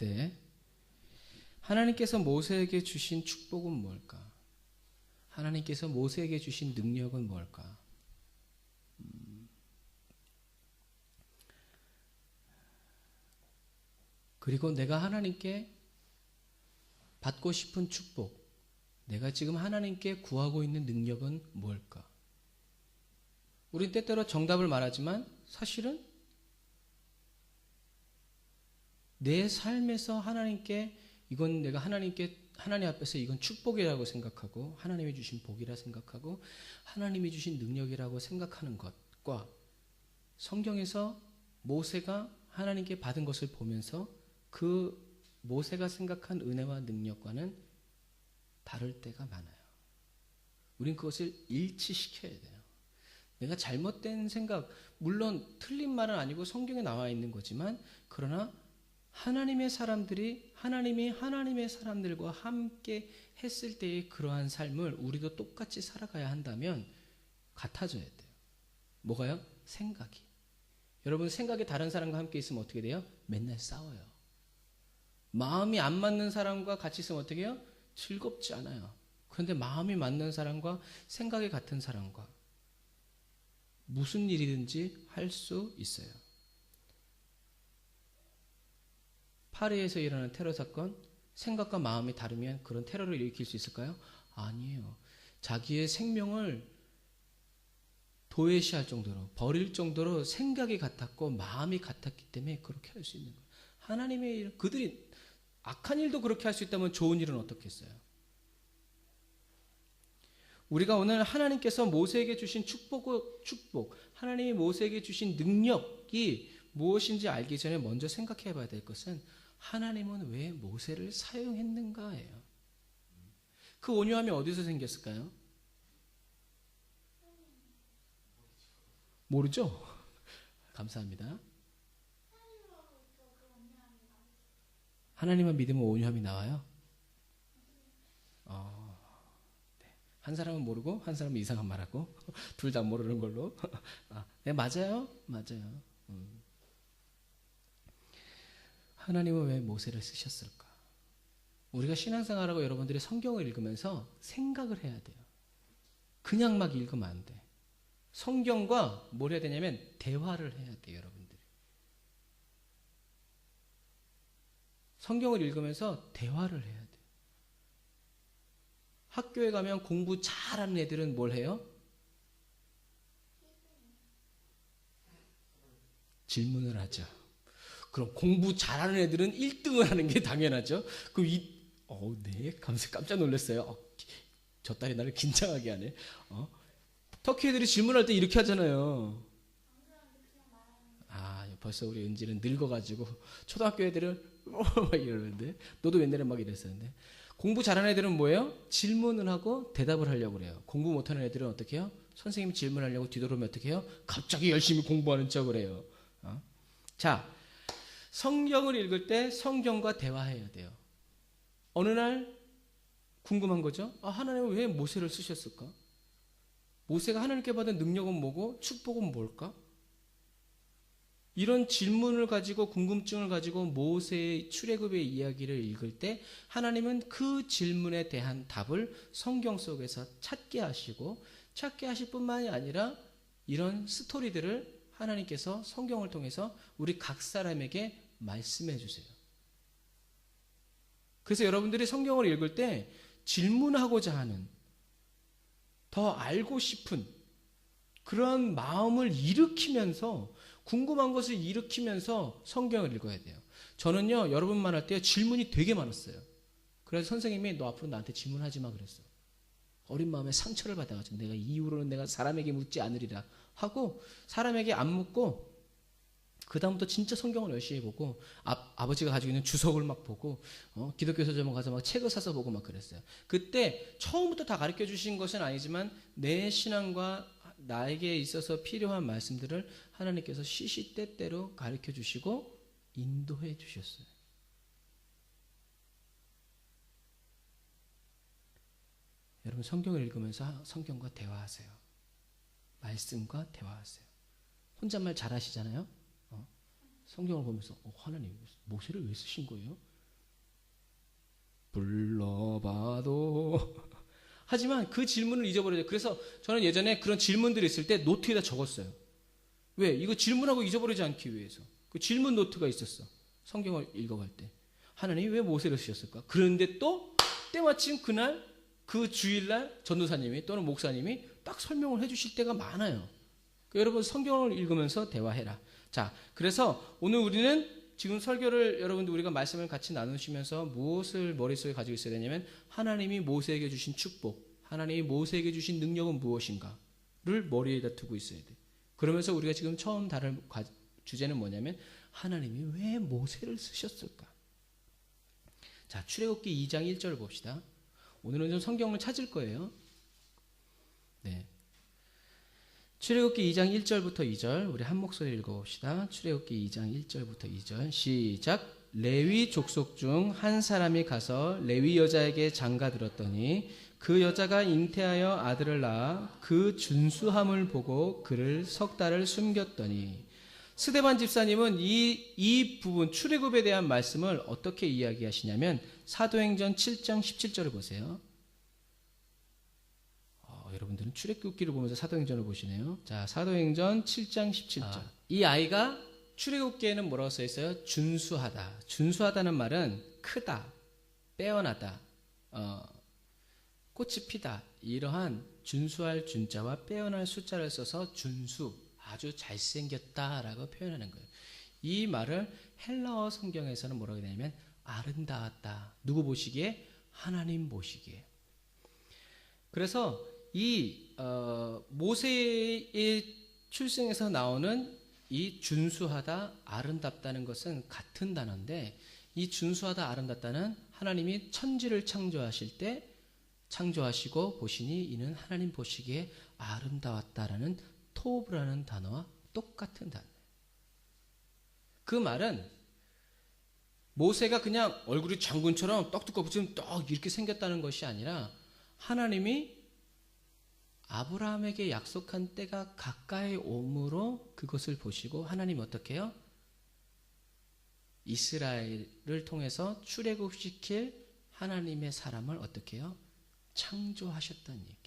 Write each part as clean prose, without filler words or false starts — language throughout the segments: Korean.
때 하나님께서 모세에게 주신 축복은 뭘까? 하나님께서 모세에게 주신 능력은 뭘까? 그리고 내가 하나님께 받고 싶은 축복, 내가 지금 하나님께 구하고 있는 능력은 뭘까? 우린 때때로 정답을 말하지만 사실은 내 삶에서 하나님께 이건 내가 하나님 앞에서 이건 축복이라고 생각하고 하나님이 주신 복이라 생각하고 하나님이 주신 능력이라고 생각하는 것과 성경에서 모세가 하나님께 받은 것을 보면서 그 모세가 생각한 은혜와 능력과는 다를 때가 많아요. 우린 그것을 일치시켜야 돼요. 내가 잘못된 생각, 물론 틀린 말은 아니고 성경에 나와 있는 거지만 그러나 하나님의 사람들이 하나님이 하나님의 사람들과 함께 했을 때의 그러한 삶을 우리도 똑같이 살아가야 한다면 같아져야 돼요. 뭐가요? 생각이. 여러분 생각이 다른 사람과 함께 있으면 어떻게 돼요? 맨날 싸워요. 마음이 안 맞는 사람과 같이 있으면 어떻게 해요? 즐겁지 않아요. 그런데 마음이 맞는 사람과 생각이 같은 사람과 무슨 일이든지 할 수 있어요. 파리에서 일어나는 테러 사건, 생각과 마음이 다르면 그런 테러를 일으킬 수 있을까요? 아니에요. 자기의 생명을 도외시할 정도로, 버릴 정도로 생각이 같았고 마음이 같았기 때문에 그렇게 할 수 있는 거예요. 하나님의 일, 그들이 악한 일도 그렇게 할 수 있다면 좋은 일은 어떻겠어요? 우리가 오늘 하나님께서 모세에게 주신 축복, 하나님이 모세에게 주신 능력이 무엇인지 알기 전에 먼저 생각해 봐야 될 것은 하나님은 왜 모세를 사용했는가예요. 그 온유함이 어디서 생겼을까요? 모르죠? 감사합니다. 하나님만 믿으면 온유함이 나와요? 네. 한 사람은 모르고 한 사람은 이상한 말하고 둘 다 모르는 걸로. 네, 맞아요. 하나님은 왜 모세를 쓰셨을까? 우리가 신앙생활하고 여러분들이 성경을 읽으면서 생각을 해야 돼요. 그냥 막 읽으면 안 돼. 성경과 뭘 해야 되냐면 대화를 해야 돼요, 여러분들이. 성경을 읽으면서 대화를 해야 돼요. 학교에 가면 공부 잘하는 애들은 뭘 해요? 질문을 하죠. 그럼 공부 잘하는 애들은 1등을 하는 게 당연하죠. 그럼 네, 깜짝 놀랐어요. 저 딸이 나를 긴장하게 하네. 터키 애들이 질문할 때 이렇게 하잖아요. 벌써 우리 은지는 늙어가지고 초등학교 애들은 막 이러는데 너도 옛날에 막 이랬었는데 공부 잘하는 애들은 뭐예요? 질문을 하고 대답을 하려고 그래요. 공부 못하는 애들은 어떻게 해요? 선생님이 질문하려고 뒤돌아오면 어떻게 해요? 갑자기 열심히 공부하는 척을 해요. 자, 성경을 읽을 때 성경과 대화해야 돼요. 어느 날 궁금한 거죠. 하나님은 왜 모세를 쓰셨을까? 모세가 하나님께 받은 능력은 뭐고 축복은 뭘까? 이런 질문을 가지고 궁금증을 가지고 모세의 출애굽의 이야기를 읽을 때 하나님은 그 질문에 대한 답을 성경 속에서 찾게 하실 뿐만이 아니라 이런 스토리들을 하나님께서 성경을 통해서 우리 각 사람에게 말씀해 주세요. 그래서 여러분들이 성경을 읽을 때 질문하고자 하는, 더 알고 싶은 그런 마음을 일으키면서, 궁금한 것을 일으키면서 성경을 읽어야 돼요. 저는요, 여러분만 할 때 질문이 되게 많았어요. 그래서 선생님이 너 앞으로 나한테 질문하지 마 그랬어. 어린 마음에 상처를 받아가지고 내가 이후로는 내가 사람에게 묻지 않으리라 하고 사람에게 안 묻고 그 다음부터 진짜 성경을 열심히 보고 아버지가 가지고 있는 주석을 막 보고 기독교 서점에 가서 막 책을 사서 보고 막 그랬어요. 그때 처음부터 다 가르쳐 주신 것은 아니지만 내 신앙과 나에게 있어서 필요한 말씀들을 하나님께서 시시때때로 가르쳐 주시고 인도해 주셨어요. 여러분 성경을 읽으면서 성경과 대화하세요. 말씀과 대화하세요. 혼잣말 잘하시잖아요. 성경을 보면서 하나님 모세를 왜 쓰신 거예요? 불러봐도 하지만 그 질문을 잊어버려요. 그래서 저는 예전에 그런 질문들이 있을 때 노트에다 적었어요. 왜? 이거 질문하고 잊어버리지 않기 위해서. 그 질문 노트가 있었어. 성경을 읽어갈 때. 하나님이 왜 모세를 쓰셨을까? 그런데 또 때마침 그날 그 주일날 전도사님이 또는 목사님이 딱 설명을 해주실 때가 많아요. 여러분 성경을 읽으면서 대화해라. 자, 그래서 오늘 우리는 지금 설교를 여러분들 우리가 말씀을 같이 나누시면서 무엇을 머릿속에 가지고 있어야 되냐면 하나님이 모세에게 주신 축복, 하나님이 모세에게 주신 능력은 무엇인가를 머리에다 두고 있어야 돼. 그러면서 우리가 지금 처음 다룰 주제는 뭐냐면 하나님이 왜 모세를 쓰셨을까? 자, 출애굽기 2장 1절 봅시다. 오늘은 좀 성경을 찾을 거예요. 네. 출애굽기 2장 1절부터 2절 우리 한 목소리 읽어봅시다. 출애굽기 2장 1절부터 2절 시작. 레위 족속 중 한 사람이 가서 레위 여자에게 장가들었더니 그 여자가 잉태하여 아들을 낳아 그 준수함을 보고 그를 석 달을 숨겼더니 스데반 집사님은 이 부분 출애굽에 대한 말씀을 어떻게 이야기하시냐면 사도행전 7장 17절을 보세요. 여러분들은 출애굽기를 보면서 사도행전을 보시네요. 자, 사도행전 7장 17절. 이 아이가 출애굽기에는 뭐라고 써 있어요? 준수하다. 준수하다는 말은 크다, 빼어나다, 꽃이 피다. 이러한 준수할 준자와 빼어날 숫자를 써서 준수, 아주 잘생겼다라고 표현하는 거예요. 이 말을 헬라어 성경에서는 뭐라고 하냐면 아름다웠다. 누구 보시기에? 하나님 보시기에. 그래서 이 모세의 출생에서 나오는 이 준수하다, 아름답다는 것은 같은 단어인데 이 준수하다, 아름답다는 하나님이 천지를 창조하실 때 창조하시고 보시니 이는 하나님 보시기에 아름다웠다라는 토브라는 단어와 똑같은 단어예요. 그 말은 모세가 그냥 얼굴이 장군처럼 떡두꺼 붙으면 떡 이렇게 생겼다는 것이 아니라 하나님이 아브라함에게 약속한 때가 가까이 오므로 그것을 보시고 하나님 어떻게 해요? 이스라엘을 통해서 출애굽시킬 하나님의 사람을 어떻게 해요? 창조하셨다는 얘기예요.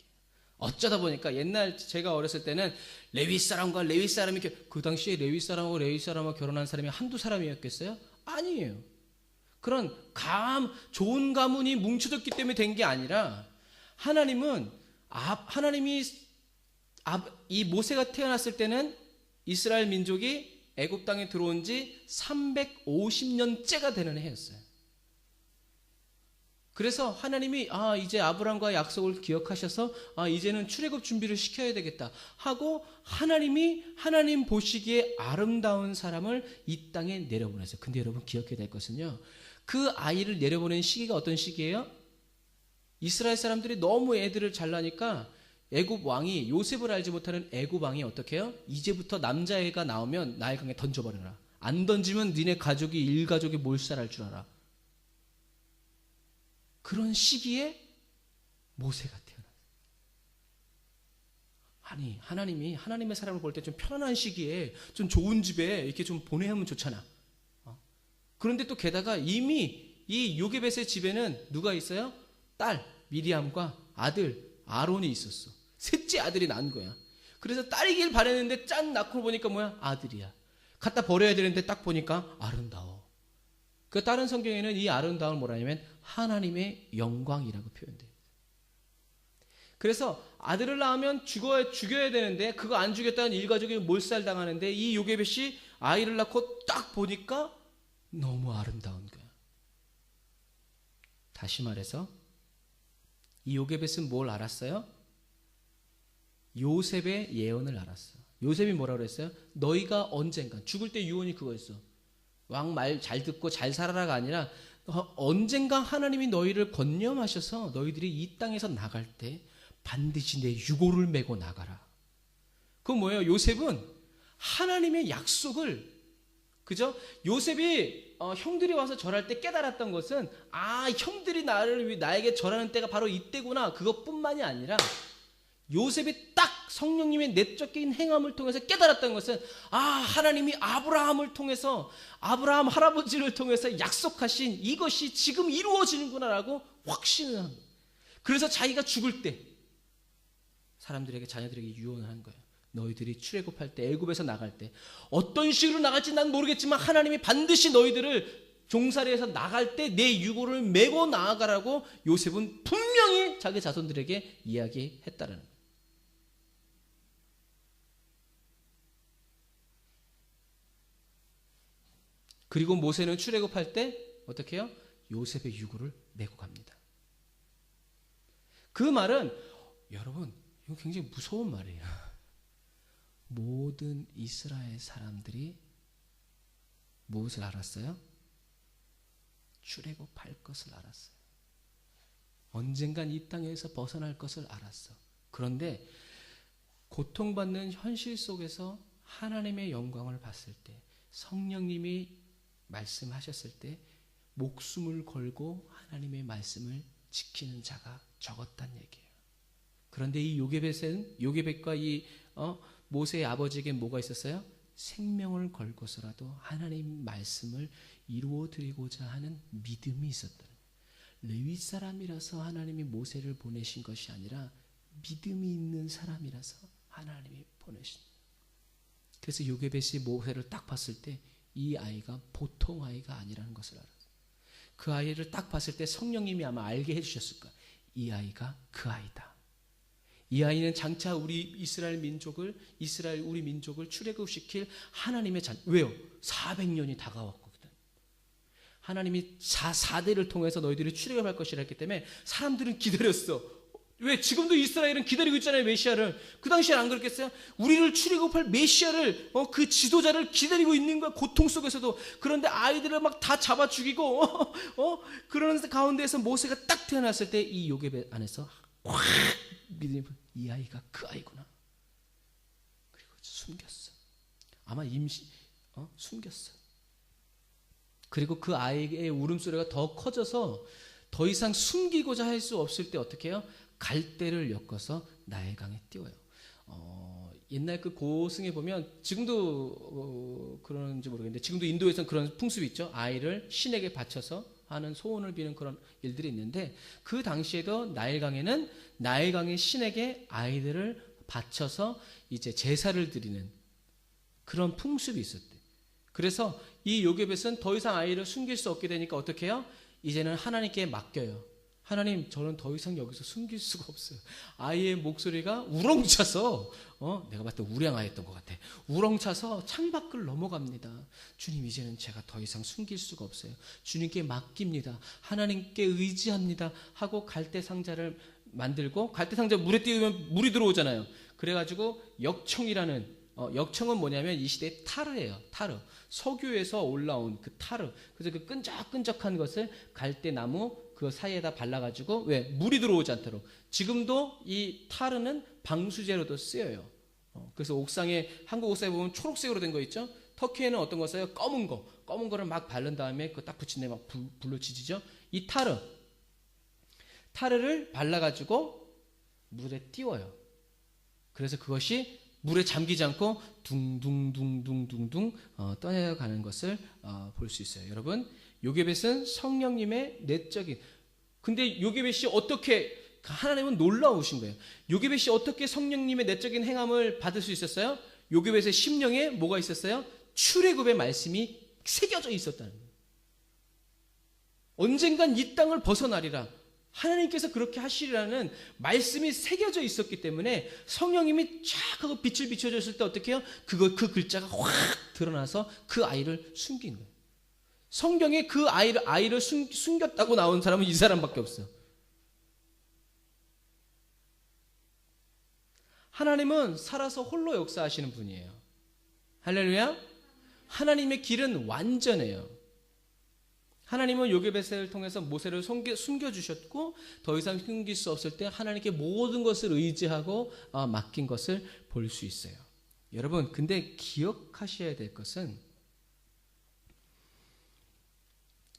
어쩌다 보니까 옛날 제가 어렸을 때는 레위 사람과 레위 사람이 그 당시에 레위 사람하고 레위 사람하고 결혼한 사람이 한두 사람이었겠어요? 아니에요. 그런 좋은 가문이 뭉쳐졌기 때문에 된 게 아니라 하나님이 이 모세가 태어났을 때는 이스라엘 민족이 애굽 땅에 들어온 지 350년째가 되는 해였어요. 그래서 하나님이 이제 아브라함과 약속을 기억하셔서 이제는 출애굽 준비를 시켜야 되겠다 하고 하나님 보시기에 아름다운 사람을 이 땅에 내려보냈어요. 근데 여러분 기억해야 될 것은요. 그 아이를 내려보낸 시기가 어떤 시기예요? 이스라엘 사람들이 너무 애들을 잘 낳으니까 애굽 왕이 요셉을 알지 못하는 애굽 왕이 어떻게 해요? 이제부터 남자애가 나오면 나일강에 던져버려라. 안 던지면 니네 가족이 일가족이 몰살할 줄 알아. 그런 시기에 모세가 태어났어요. 아니 하나님이 하나님의 사람을 볼 때 좀 편안한 시기에 좀 좋은 집에 이렇게 좀 보내면 좋잖아. 그런데 또 게다가 이미 이 요게벳의 집에는 누가 있어요? 딸 미리암과 아들 아론이 있었어. 셋째 아들이 낳은 거야. 그래서 딸이길 바랬는데 짠 낳고 보니까 뭐야? 아들이야. 갖다 버려야 되는데 딱 보니까 아름다워. 그 다른 성경에는 이 아름다움을 뭐라 하냐면 하나님의 영광이라고 표현돼요. 그래서 아들을 낳으면 죽여야 되는데 그거 안 죽였다는 일가족이 몰살당하는데 이 요게벳이 아이를 낳고 딱 보니까 너무 아름다운 거야. 다시 말해서 이 요게벳은 뭘 알았어요? 요셉의 예언을 알았어. 요셉이 뭐라고 그랬어요? 너희가 언젠가 죽을 때 유언이 그거였어. 왕 말 잘 듣고 잘 살아라가 아니라 언젠가 하나님이 너희를 권념하셔서 너희들이 이 땅에서 나갈 때 반드시 내 유고를 메고 나가라. 그건 뭐예요? 요셉은 하나님의 약속을 그죠? 요셉이 형들이 와서 절할 때 깨달았던 것은 형들이 나에게 절하는 때가 바로 이때구나. 그것뿐만이 아니라 요셉이 딱 성령님의 내적인 행함을 통해서 깨달았던 것은 하나님이 아브라함을 통해서 아브라함 할아버지를 통해서 약속하신 이것이 지금 이루어지는구나라고 확신을 한 거예요. 그래서 자기가 죽을 때 사람들에게 자녀들에게 유언을 한 거예요. 너희들이 출애굽할 때 애굽에서 나갈 때 어떤 식으로 나갈지 난 모르겠지만 하나님이 반드시 너희들을 종살이에서 나갈 때 내 유고를 메고 나아가라고 요셉은 분명히 자기 자손들에게 이야기했다는 거예요. 그리고 모세는 출애굽할 때 어떻게 해요? 요셉의 유고를 메고 갑니다. 그 말은 여러분 이거 굉장히 무서운 말이에요. 모든 이스라엘 사람들이 무엇을 알았어요? 출애굽할 것을 알았어요. 언젠간 이 땅에서 벗어날 것을 알았어. 그런데 고통받는 현실 속에서 하나님의 영광을 봤을 때, 성령님이 말씀하셨을 때 목숨을 걸고 하나님의 말씀을 지키는 자가 적었단 얘기예요. 그런데 이 요게벳과 이 모세의 아버지에게 뭐가 있었어요? 생명을 걸고서라도 하나님 말씀을 이루어 드리고자 하는 믿음이 있었다. 레위 사람이라서 하나님이 모세를 보내신 것이 아니라 믿음이 있는 사람이라서 하나님이 보내신. 그래서 요게벳이 모세를 딱 봤을 때 이 아이가 보통 아이가 아니라는 것을 알았어요. 그 아이를 딱 봤을 때 성령님이 아마 알게 해주셨을 거예요. 이 아이가 그 아이다. 이 아이는 장차 우리 우리 민족을 출애굽시킬 하나님의 왜요? 400년이 다가왔거든. 하나님이 4대를 통해서 너희들이 출애굽할 것이라 했기 때문에 사람들은 기다렸어. 왜? 지금도 이스라엘은 기다리고 있잖아요, 메시아를. 그 당시엔 안 그렇겠어요? 우리를 출애굽할 메시아를, 그 지도자를 기다리고 있는 거야, 고통 속에서도. 그런데 아이들을 막 다 잡아 죽이고, 그런 가운데에서 모세가 딱 태어났을 때 이 요게벳 안에서 확 믿음이, 이 아이가 그 아이구나. 그리고 숨겼어. 아마 숨겼어. 그리고 그 아이의 울음소리가 더 커져서 더 이상 숨기고자 할 수 없을 때 어떻게 해요? 갈대를 엮어서 나일강에 띄워요. 옛날 그 고승에 보면 지금도 그런지 모르겠는데 지금도 인도에서는 그런 풍습이 있죠. 아이를 신에게 바쳐서 하는 소원을 비는 그런 일들이 있는데 그 당시에도 나일강의 신에게 아이들을 바쳐서 이제 제사를 드리는 그런 풍습이 있었대. 그래서 이 요게벳은 더 이상 아이를 숨길 수 없게 되니까 어떻게 해요? 이제는 하나님께 맡겨요. 하나님, 저는 더 이상 여기서 숨길 수가 없어요. 아이의 목소리가 우렁차서 내가 봤을 때 우량아였던 것 같아. 우렁차서 창밖을 넘어갑니다. 주님, 이제는 제가 더 이상 숨길 수가 없어요. 주님께 맡깁니다. 하나님께 의지합니다. 하고 갈대 상자를 만들고 갈대 상자 물에 띄우면 물이 들어오잖아요. 그래가지고 역청이라는 역청은 뭐냐면 이 시대의 타르예요. 타르. 석유에서 올라온 그 타르. 그래서 그 끈적끈적한 것을 갈대나무 그 사이에다 발라가지고 왜? 물이 들어오지 않도록. 지금도 이 타르는 방수제로도 쓰여요. 그래서 한국 옥상에 보면 초록색으로 된 거 있죠? 터키에는 어떤 거 써요? 검은 거를 막 바른 다음에 그거 딱 붙인 다음에 막 불로 지지죠? 이 타르를 발라가지고 물에 띄워요. 그래서 그것이 물에 잠기지 않고 둥둥둥둥둥둥 떠내려가는 것을 볼 수 있어요. 여러분, 요게벳은 성령님의 내적인, 근데 요게벳이 어떻게, 하나님은 놀라우신 거예요. 요게벳이 어떻게 성령님의 내적인 행함을 받을 수 있었어요? 요게벳의 심령에 뭐가 있었어요? 출애굽의 말씀이 새겨져 있었다는 거예요. 언젠간 이 땅을 벗어나리라. 하나님께서 그렇게 하시리라는 말씀이 새겨져 있었기 때문에 성령님이 쫙 하고 빛을 비춰줬을 때 어떻게 해요? 그 글자가 확 드러나서 그 아이를 숨긴 거예요. 성경에 그 아이를 숨겼다고 나온 사람은 이 사람밖에 없어요. 하나님은 살아서 홀로 역사하시는 분이에요. 할렐루야. 하나님의 길은 완전해요. 하나님은 요게벳을 통해서 모세를 숨겨주셨고 더 이상 숨길 수 없을 때 하나님께 모든 것을 의지하고 맡긴 것을 볼 수 있어요. 여러분, 근데 기억하셔야 될 것은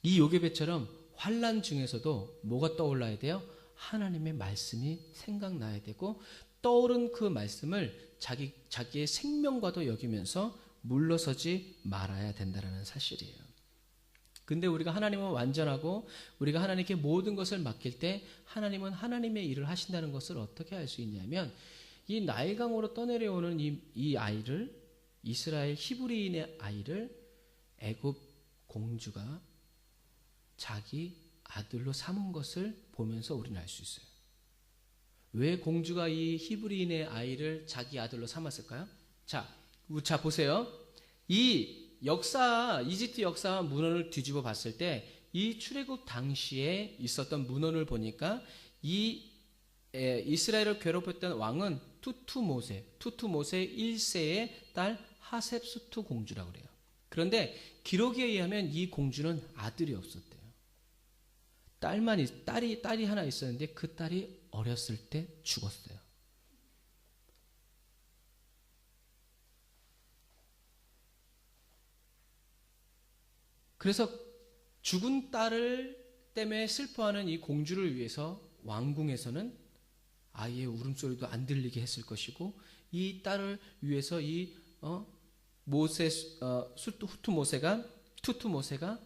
이 요게벳처럼 환난 중에서도 뭐가 떠올라야 돼요? 하나님의 말씀이 생각나야 되고 떠오른 그 말씀을 자기의 생명과도 여기면서 물러서지 말아야 된다는 사실이에요. 근데 우리가 하나님은 완전하고 우리가 하나님께 모든 것을 맡길 때 하나님은 하나님의 일을 하신다는 것을 어떻게 알 수 있냐면 이 나일강으로 떠내려오는 이 아이를, 이스라엘 히브리인의 아이를 애굽 공주가 자기 아들로 삼은 것을 보면서 우리는 알 수 있어요. 왜 공주가 이 히브리인의 아이를 자기 아들로 삼았을까요? 자 보세요. 이 역사, 이집트 역사 문헌을 뒤집어 봤을 때 이 출애굽 당시에 있었던 문헌을 보니까 이 이스라엘을 괴롭혔던 왕은 투투모세 1세의 딸 하셉수투 공주라고 그래요. 그런데 기록에 의하면 이 공주는 아들이 없었대요. 딸이 하나 있었는데 그 딸이 어렸을 때 죽었어요. 그래서 죽은 딸을 때문에 슬퍼하는 이 공주를 위해서 왕궁에서는 아이의 울음소리도 안 들리게 했을 것이고 이 딸을 위해서 이 투투모세가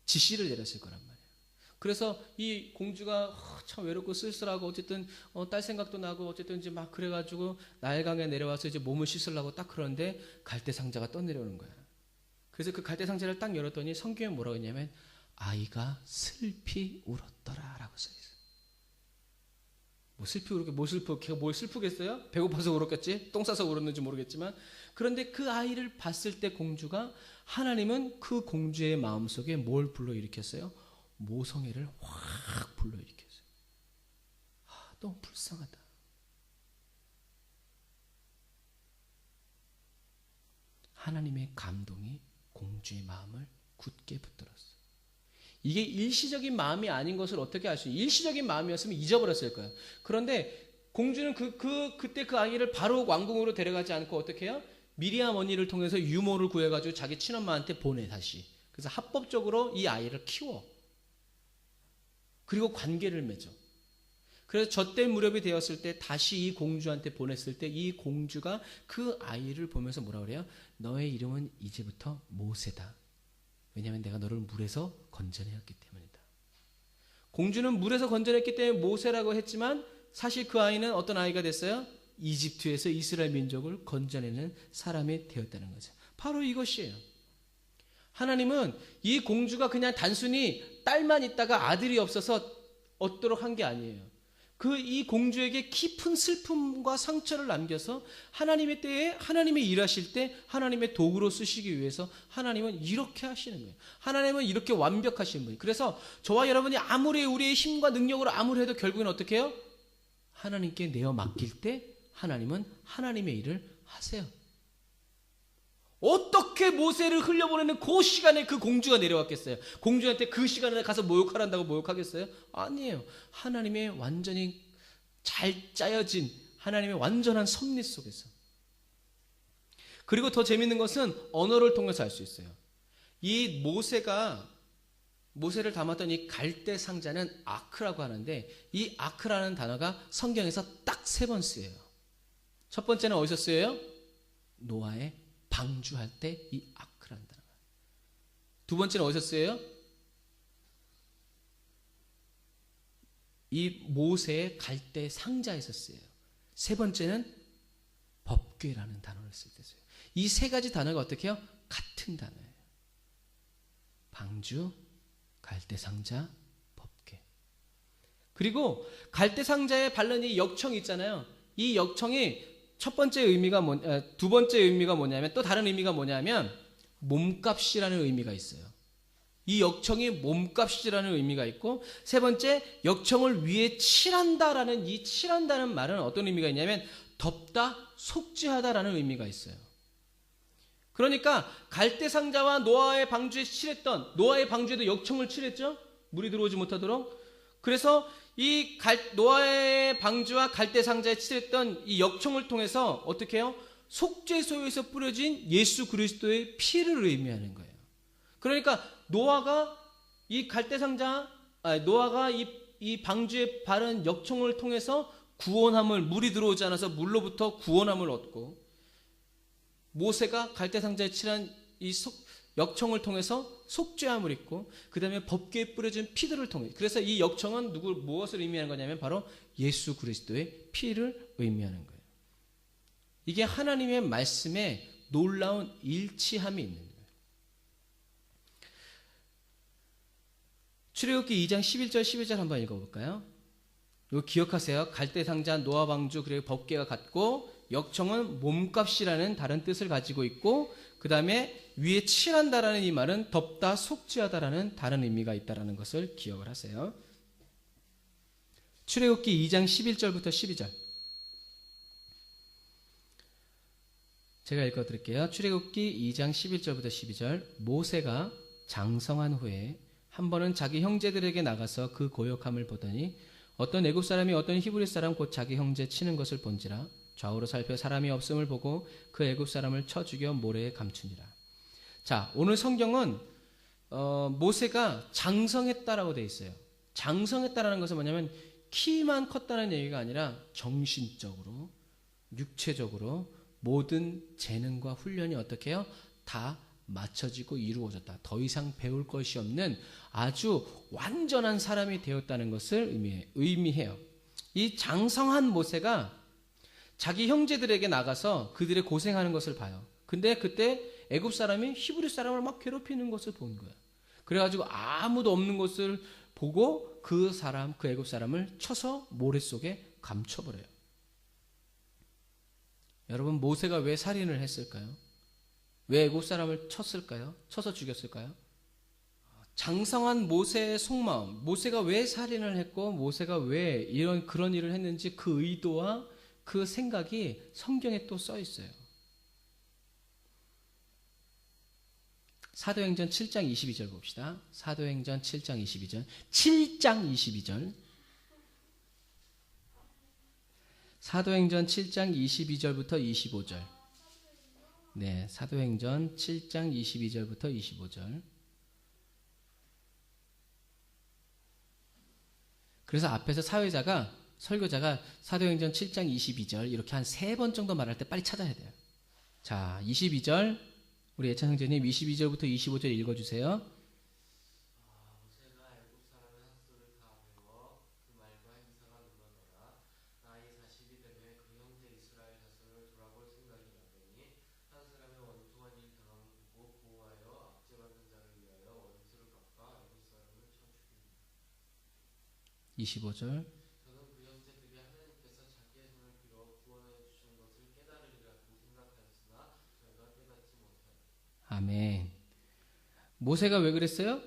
지시를 내렸을 거란 말이에요. 그래서 이 공주가 참 외롭고 쓸쓸하고 어쨌든 딸 생각도 나고 어쨌든 이제 막 그래가지고 나일강에 내려와서 이제 몸을 씻으려고 딱 그러는데 갈대상자가 떠내려오는 거야. 그래서 그 갈대상자를 딱 열었더니 성경에 뭐라고 했냐면 아이가 슬피 울었더라라고 써 있어요. 걔가 뭘 슬프겠어요? 배고파서 울었겠지? 똥 싸서 울었는지 모르겠지만 그런데 그 아이를 봤을 때 공주가 하나님은 그 공주의 마음속에 뭘 불러일으켰어요? 모성애를 확 불러일으켰어요. 너무 불쌍하다. 하나님의 감동이 공주의 마음을 굳게 붙들었어요. 이게 일시적인 마음이 아닌 것을 어떻게 알 수 있어요? 일시적인 마음이었으면 잊어버렸을 거예요. 그런데 공주는 그때 그 아이를 바로 왕궁으로 데려가지 않고 어떻게 해요? 미리암 언니를 통해서 유모를 구해가지고 자기 친엄마한테 보내 다시. 그래서 합법적으로 이 아이를 키워. 그리고 관계를 맺어. 그래서 젖될 무렵이 되었을 때 다시 이 공주한테 보냈을 때 이 공주가 그 아이를 보면서 뭐라 그래요? 너의 이름은 이제부터 모세다. 왜냐하면 내가 너를 물에서 건져내었기 때문이다. 공주는 물에서 건져냈기 때문에 모세라고 했지만 사실 그 아이는 어떤 아이가 됐어요? 이집트에서 이스라엘 민족을 건져내는 사람이 되었다는 거죠. 바로 이것이에요. 하나님은 이 공주가 그냥 단순히 딸만 있다가 아들이 없어서 얻도록 한 게 아니에요. 이 공주에게 깊은 슬픔과 상처를 남겨서 하나님의 때에 하나님의 일하실 때 하나님의 도구로 쓰시기 위해서 하나님은 이렇게 하시는 거예요. 하나님은 이렇게 완벽하신 분이에요. 그래서 저와 여러분이 아무리 우리의 힘과 능력으로 아무리 해도 결국엔 어떻게 해요? 하나님께 내어 맡길 때 하나님은 하나님의 일을 하세요. 어떻게 모세를 흘려보내는 그 시간에 그 공주가 내려왔겠어요? 공주한테 그 시간에 가서 모욕하란다고 모욕하겠어요? 아니에요. 하나님의 완전히 잘 짜여진 하나님의 완전한 섭리 속에서. 그리고 더 재밌는 것은 언어를 통해서 알 수 있어요. 이 모세를 담았던 이 갈대 상자는 아크라고 하는데 이 아크라는 단어가 성경에서 딱 3번 쓰여요. 첫 번째는 어디서 쓰여요? 노아의 방주할 때 이 아크라는 단어가. 두 번째는 어디서 쓰여요? 이 모세의 갈대 상자에서 쓰여요. 세 번째는 법궤라는 단어를 쓸 때 써요. 이 3가지 단어가 어떻게 해요? 같은 단어예요. 방주, 갈대 상자, 법궤. 그리고 갈대 상자에 바른 이 역청이 있잖아요. 이 역청이 두 번째 의미가 뭐냐면 또 다른 의미가 뭐냐면 몸값이라는 의미가 있어요. 이 역청이 몸값이라는 의미가 있고 세 번째 역청을 위에 칠한다라는 이 칠한다는 말은 어떤 의미가 있냐면 덮다, 속죄하다라는 의미가 있어요. 그러니까 갈대 상자와 노아의 방주에 칠했던 노아의 방주에도 역청을 칠했죠. 물이 들어오지 못하도록. 그래서 이 노아의 방주와 갈대 상자에 칠했던 이 역청을 통해서 어떻게 해요? 속죄소에서 뿌려진 예수 그리스도의 피를 의미하는 거예요. 그러니까 노아가 이 방주에 바른 역청을 통해서 구원함을, 물이 들어오지 않아서 물로부터 구원함을 얻고, 모세가 갈대상자에 칠한 이 역청을 통해서 속죄함을 입고, 그 다음에 법궤에 뿌려진 피들을 통해, 그래서 이 역청은 무엇을 의미하는 거냐면 바로 예수 그리스도의 피를 의미하는 거예요. 이게 하나님의 말씀에 놀라운 일치함이 있는 거예요. 출애굽기 2장 11절 12절 한번 읽어볼까요? 이거 기억하세요. 갈대상자, 노아 방주, 그리고 법궤가 같고, 역청은 몸값이라는 다른 뜻을 가지고 있고, 그 다음에 위에 칠한다라는 이 말은 덮다, 속죄하다라는 다른 의미가 있다라는 것을 기억을 하세요. 출애굽기 2장 11절부터 12절. 제가 읽어드릴게요. 출애굽기 2장 11절부터 12절. 모세가 장성한 후에 한 번은 자기 형제들에게 나가서 그 고역함을 보더니 어떤 애굽 사람이 어떤 히브리 사람 곧 자기 형제 치는 것을 본지라. 좌우로 살펴 사람이 없음을 보고 그 애굽 사람을 쳐 죽여 모래에 감추니라. 자, 오늘 성경은 모세가 장성했다라고 되어 있어요. 장성했다라는 것은 뭐냐면 키만 컸다는 얘기가 아니라 정신적으로, 육체적으로 모든 재능과 훈련이 어떻게 해요? 다 맞춰지고 이루어졌다. 더 이상 배울 것이 없는 아주 완전한 사람이 되었다는 것을 의미해요. 이 장성한 모세가 자기 형제들에게 나가서 그들의 고생하는 것을 봐요. 근데 그때 애굽 사람이 히브리 사람을 막 괴롭히는 것을 본 거예요. 그래가지고 아무도 없는 것을 보고 그 애굽 사람을 쳐서 모래 속에 감춰버려요. 여러분, 모세가 왜 살인을 했을까요? 왜 애굽 사람을 쳤을까요? 쳐서 죽였을까요? 장성한 모세의 속마음, 모세가 왜 살인을 했고 모세가 왜 그런 일을 했는지 그 의도와 그 생각이 성경에 또 써 있어요. 사도행전 7장 22절 봅시다. 사도행전 7장 22절. 7장 22절. 사도행전 7장 22절부터 25절. 네, 사도행전 7장 22절부터 25절. 그래서 앞에서 설교자가 사도행전 7장 22절 이렇게 한 3번 정도 말할 때 빨리 찾아야 돼요. 자, 22절 우리 예찬 형제님 22절부터 25절 읽어주세요. 모세가 애굽 사람의 학술을 다 배워 그 말과 행사가 늘어나라. 나이 40이 되매 그 형제 이스라엘 자손을 돌아볼 생각이 나더니 한 사람의 원통한 일 당함을 보고 보호하여 압제받는 자를 위하여 원수를 갚아 애굽 사람을 쳐 죽이니라. 25절. 저는 그 형제들이 하나님께서 자기의 손을 빌어 구원하여 주신 것을 깨달으리라고 생각하였으나 저희가 깨닫지 못하였다. 아멘. 모세가 왜 그랬어요?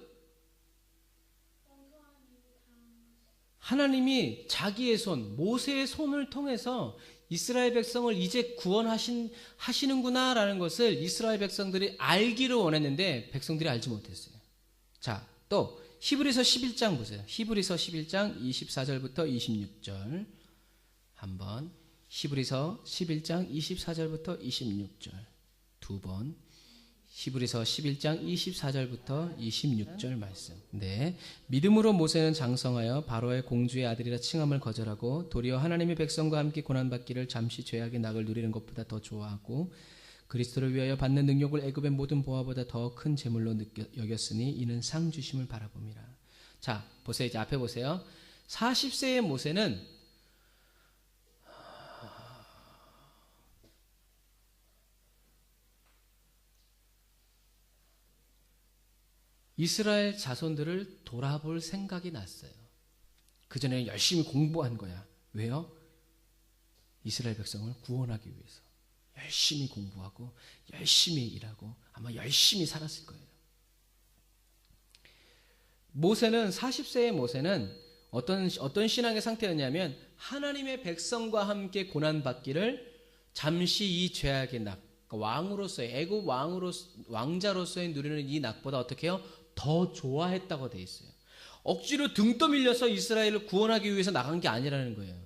하나님이 자기의 손, 모세의 손을 통해서 이스라엘 백성을 이제 구원하시는구나라는 것을 이스라엘 백성들이 알기를 원했는데 백성들이 알지 못했어요. 자, 또 히브리서 11장 보세요. 히브리서 11장 24절부터 26절 한번, 히브리서 11장 24절부터 26절 두 번, 히브리서 11장 24절부터 26절 말씀. 네, 믿음으로 모세는 장성하여 바로의 공주의 아들이라 칭함을 거절하고 도리어 하나님의 백성과 함께 고난받기를 잠시 죄악의 낙을 누리는 것보다 더 좋아하고 그리스도를 위하여 받는 능력을 애굽의 모든 보화보다 더 큰 재물로 여겼으니 이는 상 주심을 바라봅니다. 자, 보세요. 이제 앞에 보세요. 40세의 모세는 이스라엘 자손들을 돌아볼 생각이 났어요. 그전에 열심히 공부한 거야. 왜요? 이스라엘 백성을 구원하기 위해서. 열심히 공부하고 열심히 일하고 아마 열심히 살았을 거예요. 모세는 40세의 모세는 어떤 신앙의 상태였냐면 하나님의 백성과 함께 고난받기를 잠시 이 죄악의 낙, 왕으로서의 애굽 왕자로서의 누리는 이 낙보다 어떻게 해요? 더 좋아했다고 돼 있어요. 억지로 등 떠밀려서 이스라엘을 구원하기 위해서 나간 게 아니라는 거예요.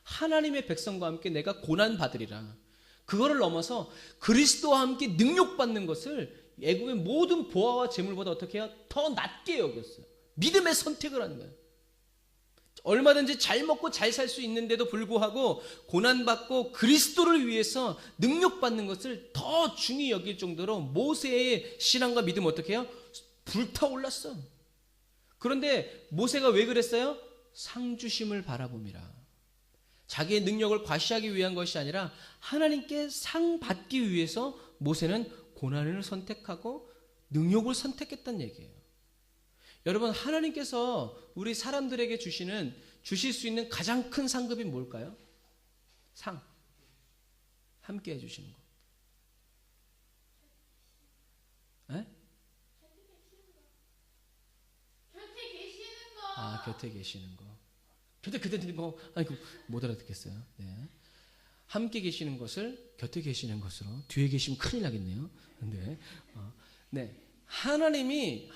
하나님의 백성과 함께 내가 고난받으리라. 그거를 넘어서 그리스도와 함께 능력받는 것을 애굽의 모든 보화와 재물보다 어떻게 해요? 더 낮게 여겼어요. 믿음의 선택을 하는 거예요. 얼마든지 잘 먹고 잘 살 수 있는데도 불구하고 고난받고 그리스도를 위해서 능력받는 것을 더 중히 여길 정도로 모세의 신앙과 믿음 어떻게 해요? 불타올랐어. 그런데 모세가 왜 그랬어요? 상 주심을 바라봄이라. 자기의 능력을 과시하기 위한 것이 아니라 하나님께 상 받기 위해서 모세는 고난을 선택하고 능력을 선택했다는 얘기예요. 여러분, 하나님께서 우리 사람들에게 주실 수 있는 가장 큰 상급이 뭘까요? 상. 함께 해주시는 거. 에? 곁에 계시는 거. 아, 곁에 계시는 거. 곁에 뭐, 아이고, 못 알아듣겠어요. 네. 함께 계시는 것을 곁에 계시는 것으로, 뒤에 계시면 큰일 나겠네요. 네. 하나님이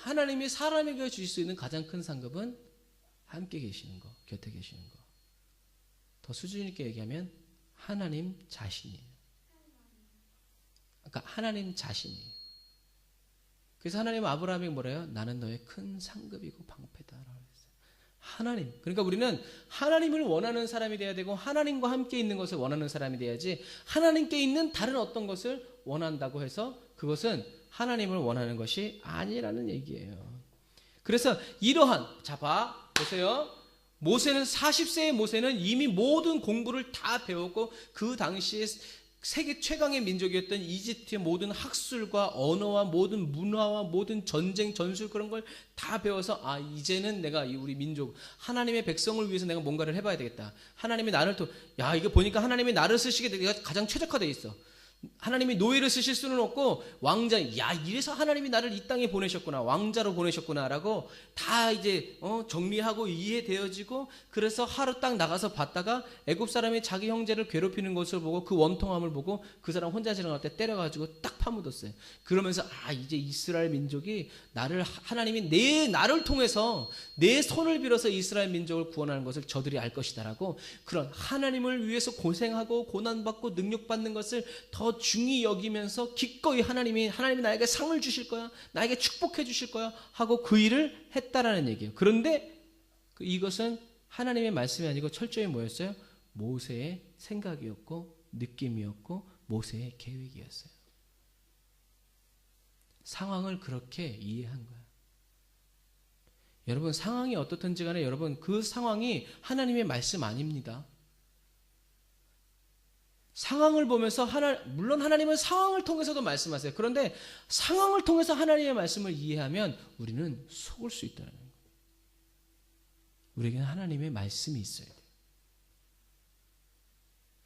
사람에게 주실 수 있는 가장 큰 상급은 함께 계시는 거, 곁에 계시는 거. 더 수준 있게 얘기하면 하나님 자신이에요. 그러니까 하나님 자신이에요. 그래서 하나님은 아브라함에게 뭐래요? 나는 너의 큰 상급이고 방패다라고 했어요. 하나님. 그러니까 우리는 하나님을 원하는 사람이 돼야 되고 하나님과 함께 있는 것을 원하는 사람이 돼야지 하나님께 있는 다른 어떤 것을 원한다고 해서 그것은 하나님을 원하는 것이 아니라는 얘기예요. 그래서 보세요. 40세의 모세는 이미 모든 공부를 다 배웠고 그 당시에 세계 최강의 민족이었던 이집트의 모든 학술과 언어와 모든 문화와 모든 전쟁 전술 그런 걸 다 배워서 이제는 내가 우리 민족 하나님의 백성을 위해서 내가 뭔가를 해봐야 되겠다. 하나님이 나를 이거 보니까 하나님이 나를 쓰시게 내가 가장 최적화되어 있어. 하나님이 노예를 쓰실 수는 없고 이래서 하나님이 나를 이 땅에 보내셨구나, 왕자로 보내셨구나라고 다 이제 정리하고 이해되어지고, 그래서 하루 딱 나가서 봤다가 애굽 사람이 자기 형제를 괴롭히는 것을 보고 그 원통함을 보고 그 사람 혼자 지나갈 때 때려가지고 딱 파묻었어요. 그러면서 이제 이스라엘 민족이 하나님이 나를 통해서 내 손을 빌어서 이스라엘 민족을 구원하는 것을 저들이 알 것이다라고, 그런 하나님을 위해서 고생하고 고난받고 능력받는 것을 더 중히 여기면서 기꺼이 하나님이 나에게 상을 주실 거야, 나에게 축복해 주실 거야 하고 그 일을 했다라는 얘기예요. 그런데 이것은 하나님의 말씀이 아니고 철저히 뭐였어요? 모세의 생각이었고 느낌이었고 모세의 계획이었어요. 상황을 그렇게 이해한 거야. 여러분, 상황이 어떻든지 간에 여러분, 그 상황이 하나님의 말씀 아닙니다. 상황을 보면서 물론 하나님은 상황을 통해서도 말씀하세요. 그런데 상황을 통해서 하나님의 말씀을 이해하면 우리는 속을 수 있다는 거예요. 우리에게는 하나님의 말씀이 있어야 돼요.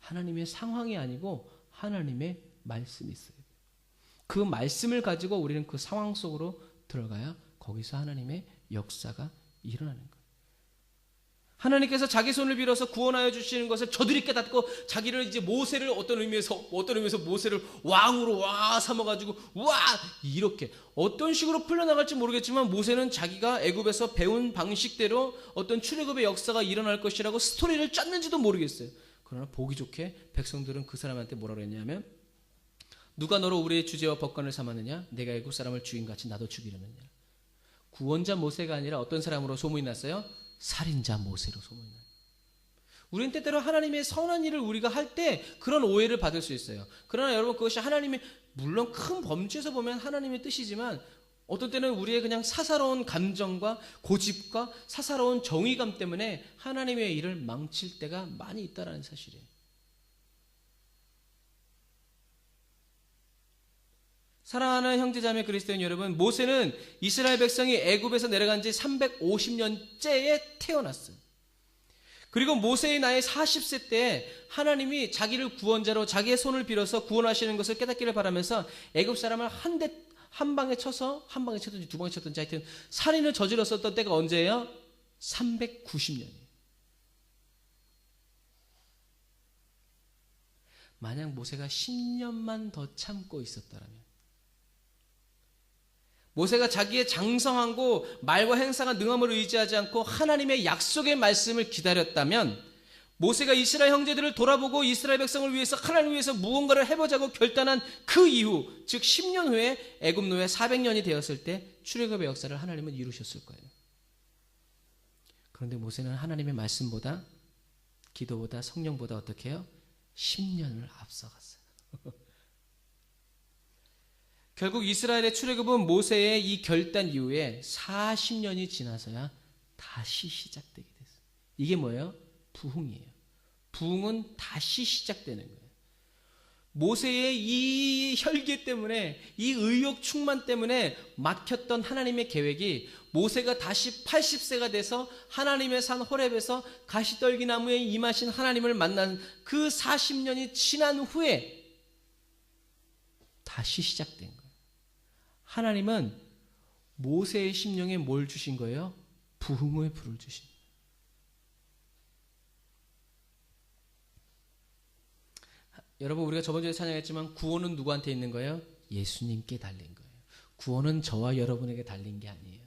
하나님의 상황이 아니고 하나님의 말씀이 있어야 돼요. 그 말씀을 가지고 우리는 그 상황 속으로 들어가야 거기서 하나님의 역사가 일어나는 거예요. 하나님께서 자기 손을 빌어서 구원하여 주시는 것을 저들이 깨닫고 자기를 이제 모세를 어떤 의미에서 모세를 왕으로 삼아가지고 이렇게 어떤 식으로 풀려나갈지 모르겠지만 모세는 자기가 애굽에서 배운 방식대로 어떤 출애굽의 역사가 일어날 것이라고 스토리를 짰는지도 모르겠어요. 그러나 보기 좋게 백성들은 그 사람한테 뭐라 그랬냐면, 누가 너로 우리의 주제와 법관을 삼았느냐? 내가 애굽 사람을 주인같이 나도 죽이려느냐? 구원자 모세가 아니라 어떤 사람으로 소문이 났어요? 살인자 모세로 소문이 나요. 우리는 때때로 하나님의 선한 일을 우리가 할 때 그런 오해를 받을 수 있어요. 그러나 여러분, 그것이 하나님의, 물론 큰 범주에서 보면 하나님의 뜻이지만 어떤 때는 우리의 그냥 사사로운 감정과 고집과 사사로운 정의감 때문에 하나님의 일을 망칠 때가 많이 있다는 사실이에요. 사랑하는 형제자매 그리스도인 여러분, 모세는 이스라엘 백성이 애굽에서 내려간 지 350년째에 태어났어요. 그리고 모세의 나이 40세 때 하나님이 자기를 구원자로 자기의 손을 빌어서 구원하시는 것을 깨닫기를 바라면서 애굽 사람을 한 방에 쳤든지 두 방에 쳤든지 하여튼 살인을 저질렀었던 때가 언제예요? 390년이에요. 만약 모세가 10년만 더 참고 있었다면, 모세가 자기의 장성하고 말과 행사가 능함을 의지하지 않고 하나님의 약속의 말씀을 기다렸다면, 모세가 이스라엘 형제들을 돌아보고 이스라엘 백성을 위해서 하나님을 위해서 무언가를 해보자고 결단한 그 이후, 즉 10년 후에 애굽 노예 400년이 되었을 때 출애굽의 역사를 하나님은 이루셨을 거예요. 그런데 모세는 하나님의 말씀보다 기도보다 성령보다 어떻게 해요? 10년을 앞서갔어요. 결국 이스라엘의 출애굽은 모세의 이 결단 이후에 40년이 지나서야 다시 시작되게 됐어요. 이게 뭐예요? 부흥이에요. 부흥은 다시 시작되는 거예요. 모세의 이 혈기 때문에, 이 의욕 충만 때문에 막혔던 하나님의 계획이 모세가 다시 80세가 돼서 하나님의 산 호렙에서 가시떨기나무에 임하신 하나님을 만난 그 40년이 지난 후에 다시 시작된 거예요. 하나님은 모세의 심령에 뭘 주신 거예요? 부흥의 불을 주신 거예요. 여러분, 우리가 저번 주에 찬양했지만 구원은 누구한테 있는 거예요? 예수님께 달린 거예요. 구원은 저와 여러분에게 달린 게 아니에요.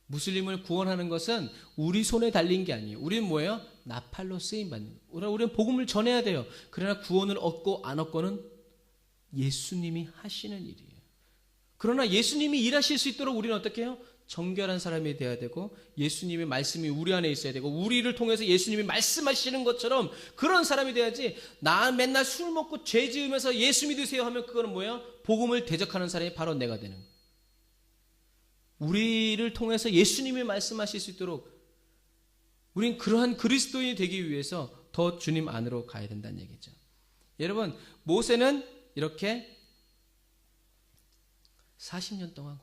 무슬림을 구원하는 것은 우리 손에 달린 게 아니에요. 우리는 뭐예요? 나팔로 쓰임받는 거예요. 우리는 복음을 전해야 돼요. 그러나 구원을 얻고 안 얻고는 예수님이 하시는 일이에요. 그러나 예수님이 일하실 수 있도록 우리는 어떻게 해요? 정결한 사람이 되어야 되고, 예수님의 말씀이 우리 안에 있어야 되고, 우리를 통해서 예수님이 말씀하시는 것처럼 그런 사람이 돼야지. 나 맨날 술 먹고 죄 지으면서 예수 믿으세요 하면 그거는 뭐예요? 복음을 대적하는 사람이 바로 내가 되는 거예요. 우리를 통해서 예수님이 말씀하실 수 있도록 우린 그러한 그리스도인이 되기 위해서 더 주님 안으로 가야 된다는 얘기죠. 여러분, 모세는 이렇게 40년 동안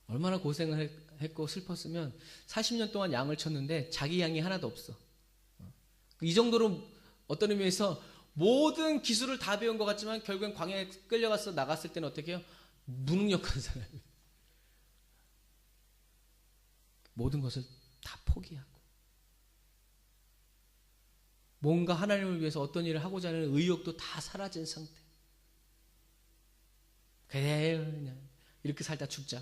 얼마나 고생을 했고 슬펐으면 40년 동안 양을 쳤는데 자기 양이 하나도 없어. 이 정도로 어떤 의미에서 모든 기술을 다 배운 것 같지만 결국엔 광야에 끌려가서 나갔을 때는 어떻게 해요? 무능력한 사람이에요. 모든 것을 다 포기하고 뭔가 하나님을 위해서 어떤 일을 하고자 하는 의욕도 다 사라진 상태. 그래, 그냥 이렇게 살다 죽자.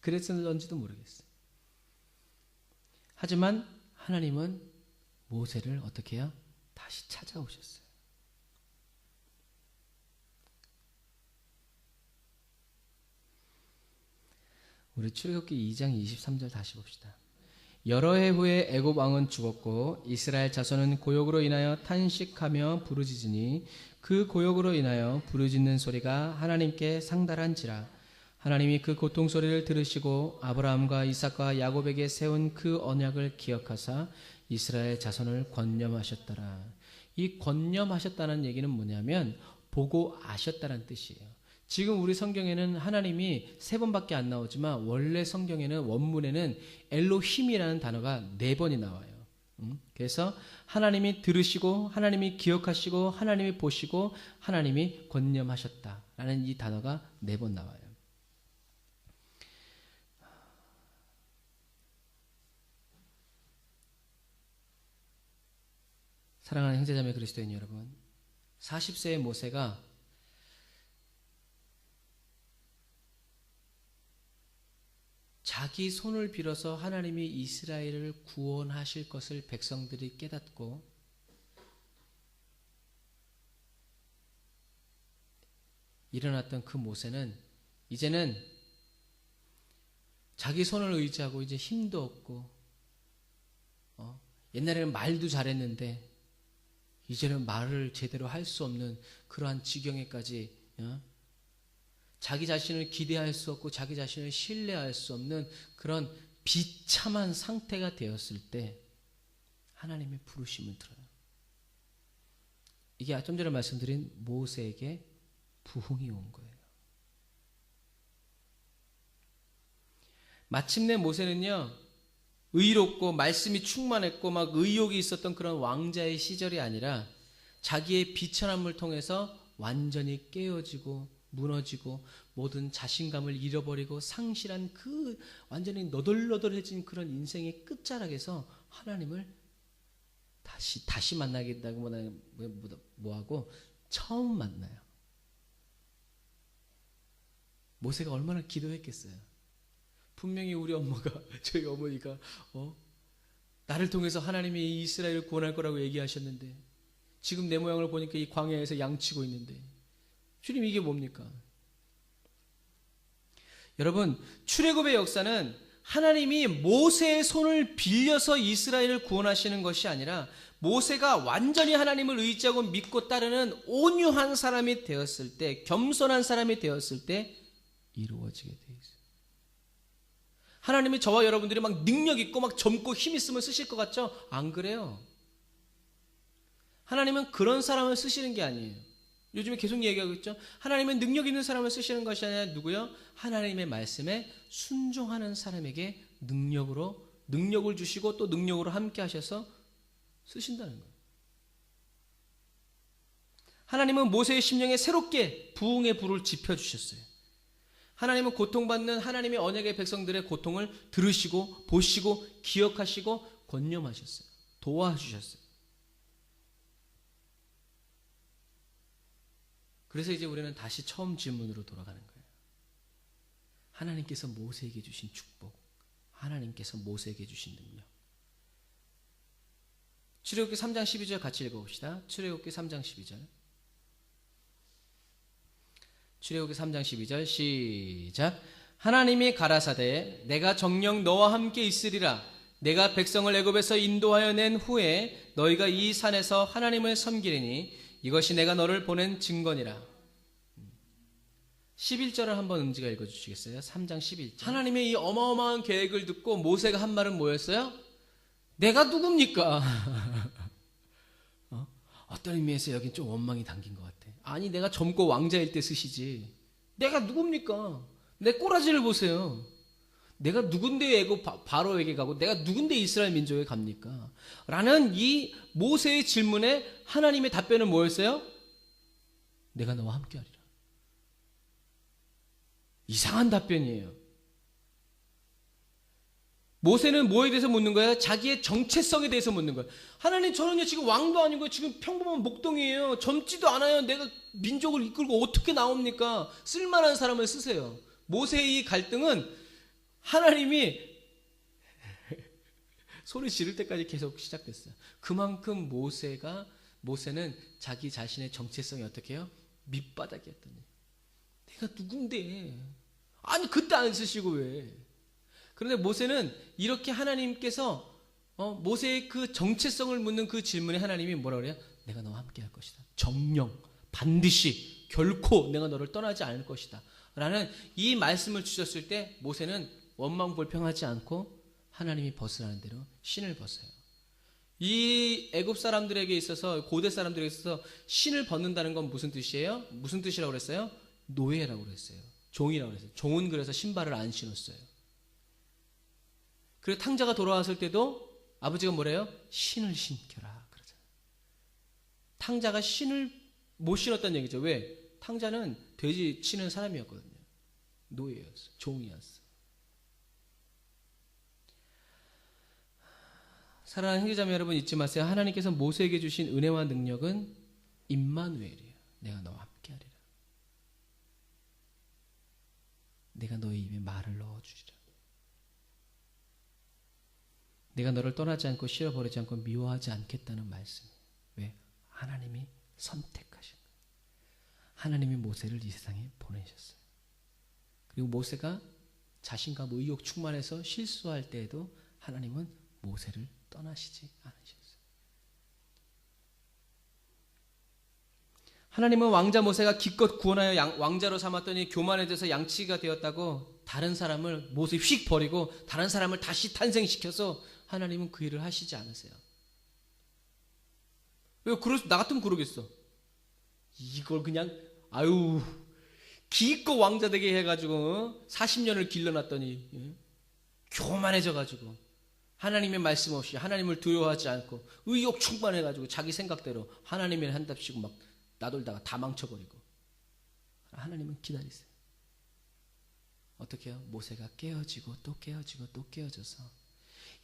그랬었는지도 모르겠어요. 하지만 하나님은 모세를 어떻게 해요? 다시 찾아오셨어요. 우리 출애굽기 2장 23절 다시 봅시다. 여러 해 후에 애굽 왕은 죽었고 이스라엘 자손은 고욕으로 인하여 탄식하며 부르짖으니 그 고욕으로 인하여 부르짖는 소리가 하나님께 상달한지라. 하나님이 그 고통 소리를 들으시고 아브라함과 이삭과 야곱에게 세운 그 언약을 기억하사 이스라엘 자손을 권념하셨더라. 이 권념하셨다는 얘기는 뭐냐면 보고 아셨다는 뜻이에요. 지금 우리 성경에는 하나님이 3번밖에 안 나오지만 원래 성경에는 원문에는 엘로힘이라는 단어가 4번이 나와요. 그래서 하나님이 들으시고 하나님이 기억하시고 하나님이 보시고 하나님이 권념하셨다라는 이 단어가 4번 나와요. 사랑하는 형제자매 그리스도인 여러분, 40세의 모세가 자기 손을 빌어서 하나님이 이스라엘을 구원하실 것을 백성들이 깨닫고 일어났던 그 모세는 이제는 자기 손을 의지하고 이제 힘도 없고 옛날에는 말도 잘했는데 이제는 말을 제대로 할 수 없는 그러한 지경에까지 자기 자신을 기대할 수 없고 자기 자신을 신뢰할 수 없는 그런 비참한 상태가 되었을 때 하나님의 부르심을 들어요. 이게 좀 전에 말씀드린 모세에게 부흥이 온 거예요. 마침내 모세는요, 의롭고 말씀이 충만했고 막 의욕이 있었던 그런 왕자의 시절이 아니라 자기의 비천함을 통해서 완전히 깨어지고 무너지고 모든 자신감을 잃어버리고 상실한 그 완전히 너덜너덜해진 그런 인생의 끝자락에서 하나님을 다시 만나겠다고 뭐하고 처음 만나요. 모세가 얼마나 기도했겠어요. 분명히 우리 엄마가 저희 어머니가 나를 통해서 하나님이 이스라엘을 구원할 거라고 얘기하셨는데 지금 내 모양을 보니까 이 광야에서 양치고 있는데 주님 이게 뭡니까? 여러분, 출애굽의 역사는 하나님이 모세의 손을 빌려서 이스라엘을 구원하시는 것이 아니라 모세가 완전히 하나님을 의지하고 믿고 따르는 온유한 사람이 되었을 때, 겸손한 사람이 되었을 때 이루어지게 되어 있어요. 하나님이 저와 여러분들이 막 능력 있고 막 젊고 힘 있으면 쓰실 것 같죠? 안 그래요. 하나님은 그런 사람을 쓰시는 게 아니에요. 요즘에 계속 얘기하고 있죠. 하나님은 능력 있는 사람을 쓰시는 것이 아니라 누구요? 하나님의 말씀에 순종하는 사람에게 능력을 주시고 또 능력으로 함께 하셔서 쓰신다는 거예요. 하나님은 모세의 심령에 새롭게 부흥의 불을 지펴주셨어요. 하나님은 고통받는 하나님의 언약의 백성들의 고통을 들으시고 보시고 기억하시고 권념하셨어요. 도와주셨어요. 그래서 이제 우리는 다시 처음 질문으로 돌아가는 거예요. 하나님께서 모세에게 주신 축복, 하나님께서 모세에게 주신 능력. 출애굽기 3장 12절 같이 읽어봅시다. 출애굽기 3장 12절. 출애굽기 3장 12절 시작. 하나님이 가라사대 내가 정녕 너와 함께 있으리라. 내가 백성을 애굽에서 인도하여 낸 후에 너희가 이 산에서 하나님을 섬기리니 이것이 내가 너를 보낸 증거니라. 11절을 한번 은지가 읽어주시겠어요? 3장 11절. 하나님의 이 어마어마한 계획을 듣고 모세가 한 말은 뭐였어요? 내가 누굽니까? 어떤 의미에서 여긴 좀 원망이 담긴 것 같아. 아니 내가 젊고 왕자일 때 쓰시지. 내가 누굽니까? 내 꼬라지를 보세요. 내가 누군데 애굽 바로에게 가고 내가 누군데 이스라엘 민족에 갑니까? 라는 이 모세의 질문에 하나님의 답변은 뭐였어요? 내가 너와 함께하리라. 이상한 답변이에요. 모세는 뭐에 대해서 묻는 거예요? 자기의 정체성에 대해서 묻는 거예요. 하나님 저는요 지금 왕도 아니고 지금 평범한 목동이에요. 젊지도 않아요. 내가 민족을 이끌고 어떻게 나옵니까? 쓸만한 사람을 쓰세요. 모세의 이 갈등은 하나님이 소리 지를 때까지 계속 시작됐어요. 그만큼 모세는 자기 자신의 정체성이 어떻게 해요? 밑바닥이었더니 내가 누군데? 아니 그때 안 쓰시고 왜? 그런데 모세는 이렇게 하나님께서 모세의 그 정체성을 묻는 그 질문에 하나님이 뭐라 그래요? 내가 너와 함께 할 것이다. 정령 반드시 결코 내가 너를 떠나지 않을 것이다. 라는 이 말씀을 주셨을 때 모세는 원망불평하지 않고 하나님이 벗으라는 대로 신을 벗어요. 이 애굽 사람들에게 있어서 고대 사람들에게 있어서 신을 벗는다는 건 무슨 뜻이에요? 무슨 뜻이라고 그랬어요? 노예라고 그랬어요. 종이라고 그랬어요. 종은 그래서 신발을 안 신었어요. 그리고 탕자가 돌아왔을 때도 아버지가 뭐래요? 신을 신겨라 그러잖아요. 탕자가 신을 못 신었다는 얘기죠. 왜? 탕자는 돼지 치는 사람이었거든요. 노예였어. 종이었어. 사랑하는 형제자매 여러분 잊지 마세요. 하나님께서 모세에게 주신 은혜와 능력은 임마누엘이에요. 내가 너와 함께하리라. 내가 너의 입에 말을 넣어주리라. 내가 너를 떠나지 않고 싫어버리지 않고 미워하지 않겠다는 말씀이에요. 왜? 하나님이 선택하신 거예요. 하나님이 모세를 이 세상에 보내셨어요. 그리고 모세가 자신감 의욕 충만해서 실수할 때에도 하나님은 모세를 떠나시지 않으셨어요. 하나님은 왕자 모세가 기껏 구원하여 왕자로 삼았더니 교만해져서 양치기가 되었다고 다른 사람을 모세 휙 버리고 다른 사람을 다시 탄생시켜서 하나님은 그 일을 하시지 않으세요. 왜? 나 같으면 그러겠어. 이걸 그냥 기껏 왕자 되게 해가지고 40년을 길러놨더니 교만해져가지고 하나님의 말씀 없이 하나님을 두려워하지 않고 의욕 충만해가지고 자기 생각대로 하나님을 한답시고 막 나돌다가 다 망쳐버리고. 하나님은 기다리세요. 어떻게 해요? 모세가 깨어지고 또 깨어지고 또 깨어져서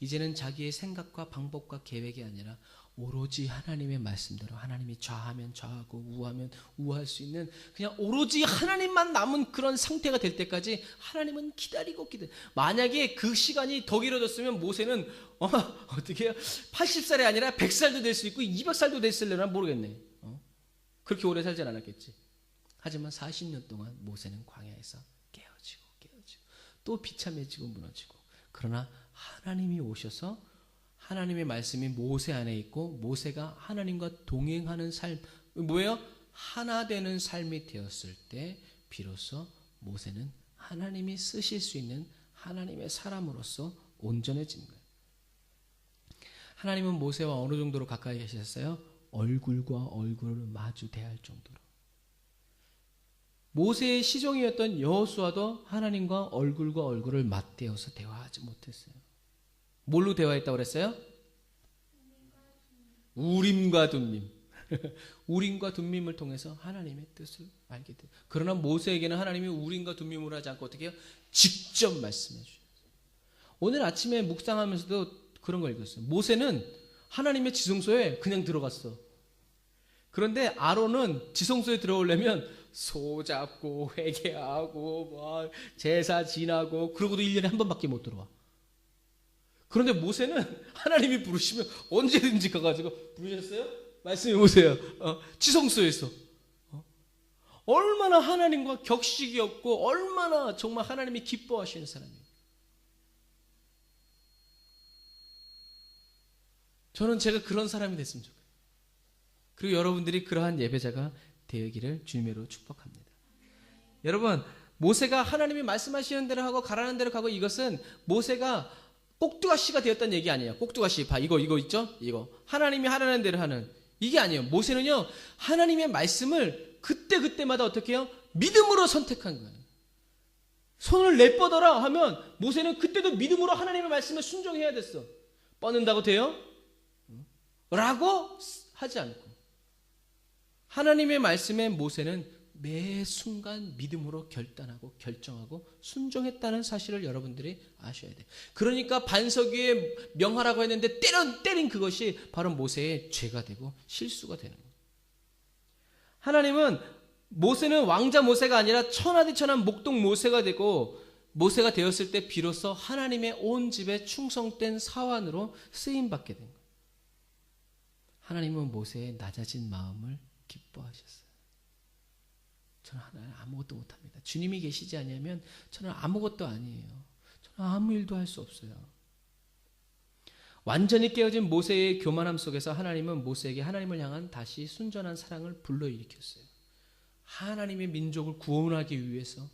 이제는 자기의 생각과 방법과 계획이 아니라 오로지 하나님의 말씀대로 하나님이 좌하면 좌하고 우하면 우할 수 있는 그냥 오로지 하나님만 남은 그런 상태가 될 때까지 하나님은 기다리고 만약에 그 시간이 더 길어졌으면 모세는 어떻게 해요? 80살이 아니라 100살도 될 수 있고 200살도 됐을려나 모르겠네. 그렇게 오래 살진 않았겠지. 하지만 40년 동안 모세는 광야에서 깨어지고 또 비참해지고 무너지고 그러나 하나님이 오셔서 하나님의 말씀이 모세 안에 있고 모세가 하나님과 동행하는 삶, 뭐예요? 하나 되는 삶이 되었을 때 비로소 모세는 하나님이 쓰실 수 있는 하나님의 사람으로서 온전해진 거예요. 하나님은 모세와 어느 정도로 가까이 계셨어요? 얼굴과 얼굴을 마주 대할 정도로. 모세의 시종이었던 여호수아도 하나님과 얼굴과 얼굴을 맞대어서 대화하지 못했어요. 뭘로 대화했다고 그랬어요? 우림과 둠밈. 우림과 둠밈을 통해서 하나님의 뜻을 알게 돼요. 그러나 모세에게는 하나님이 우림과 둠밈으로 하지 않고 어떻게 해요? 직접 말씀해 주셔요. 오늘 아침에 묵상하면서도 그런 걸 읽었어요. 모세는 하나님의 지성소에 그냥 들어갔어. 그런데 아론은 지성소에 들어오려면 소 잡고 회개하고 뭐 제사 지나고 그러고도 1년에 한 번밖에 못 들어와. 그런데 모세는 하나님이 부르시면 언제든지 가가지고 부르셨어요? 말씀해 보세요. 지성소에서 얼마나 하나님과 격식이 없고 얼마나 정말 하나님이 기뻐하시는 사람이에요. 저는 제가 그런 사람이 됐으면 좋겠어요. 그리고 여러분들이 그러한 예배자가 되기를 주님으로 축복합니다. 여러분, 모세가 하나님이 말씀하시는 대로 하고 가라는 대로 가고, 이것은 모세가 꼭두가시가 되었다는 얘기 아니에요. 꼭두가시, 이거 있죠? 이거 하나님이 하라는 대로 하는 이게 아니에요. 모세는요, 하나님의 말씀을 그때마다 어떻게 해요? 믿음으로 선택한 거예요. 손을 내뻗어라 하면 모세는 그때도 믿음으로 하나님의 말씀에 순종해야 됐어. 뻗는다고 돼요? 라고 하지 않고 하나님의 말씀에 모세는 매 순간 믿음으로 결단하고 결정하고 순종했다는 사실을 여러분들이 아셔야 돼요. 그러니까 반석 위에 명하라고 했는데 때린 그것이 바로 모세의 죄가 되고 실수가 되는 거예요. 하나님은 모세는 왕자 모세가 아니라 천하디천한 목동 모세가 되고 모세가 되었을 때 비로소 하나님의 온 집에 충성된 사환으로 쓰임받게 된 거예요. 하나님은 모세의 낮아진 마음을 기뻐하셨어요. 저는 하나님 아무것도 못합니다. 주님이 계시지 않으면 저는 아무것도 아니에요. 저는 아무 일도 할 수 없어요. 완전히 깨어진 모세의 교만함 속에서 하나님은 모세에게 하나님을 향한 다시 순전한 사랑을 불러일으켰어요. 하나님의 민족을 구원하기 위해서,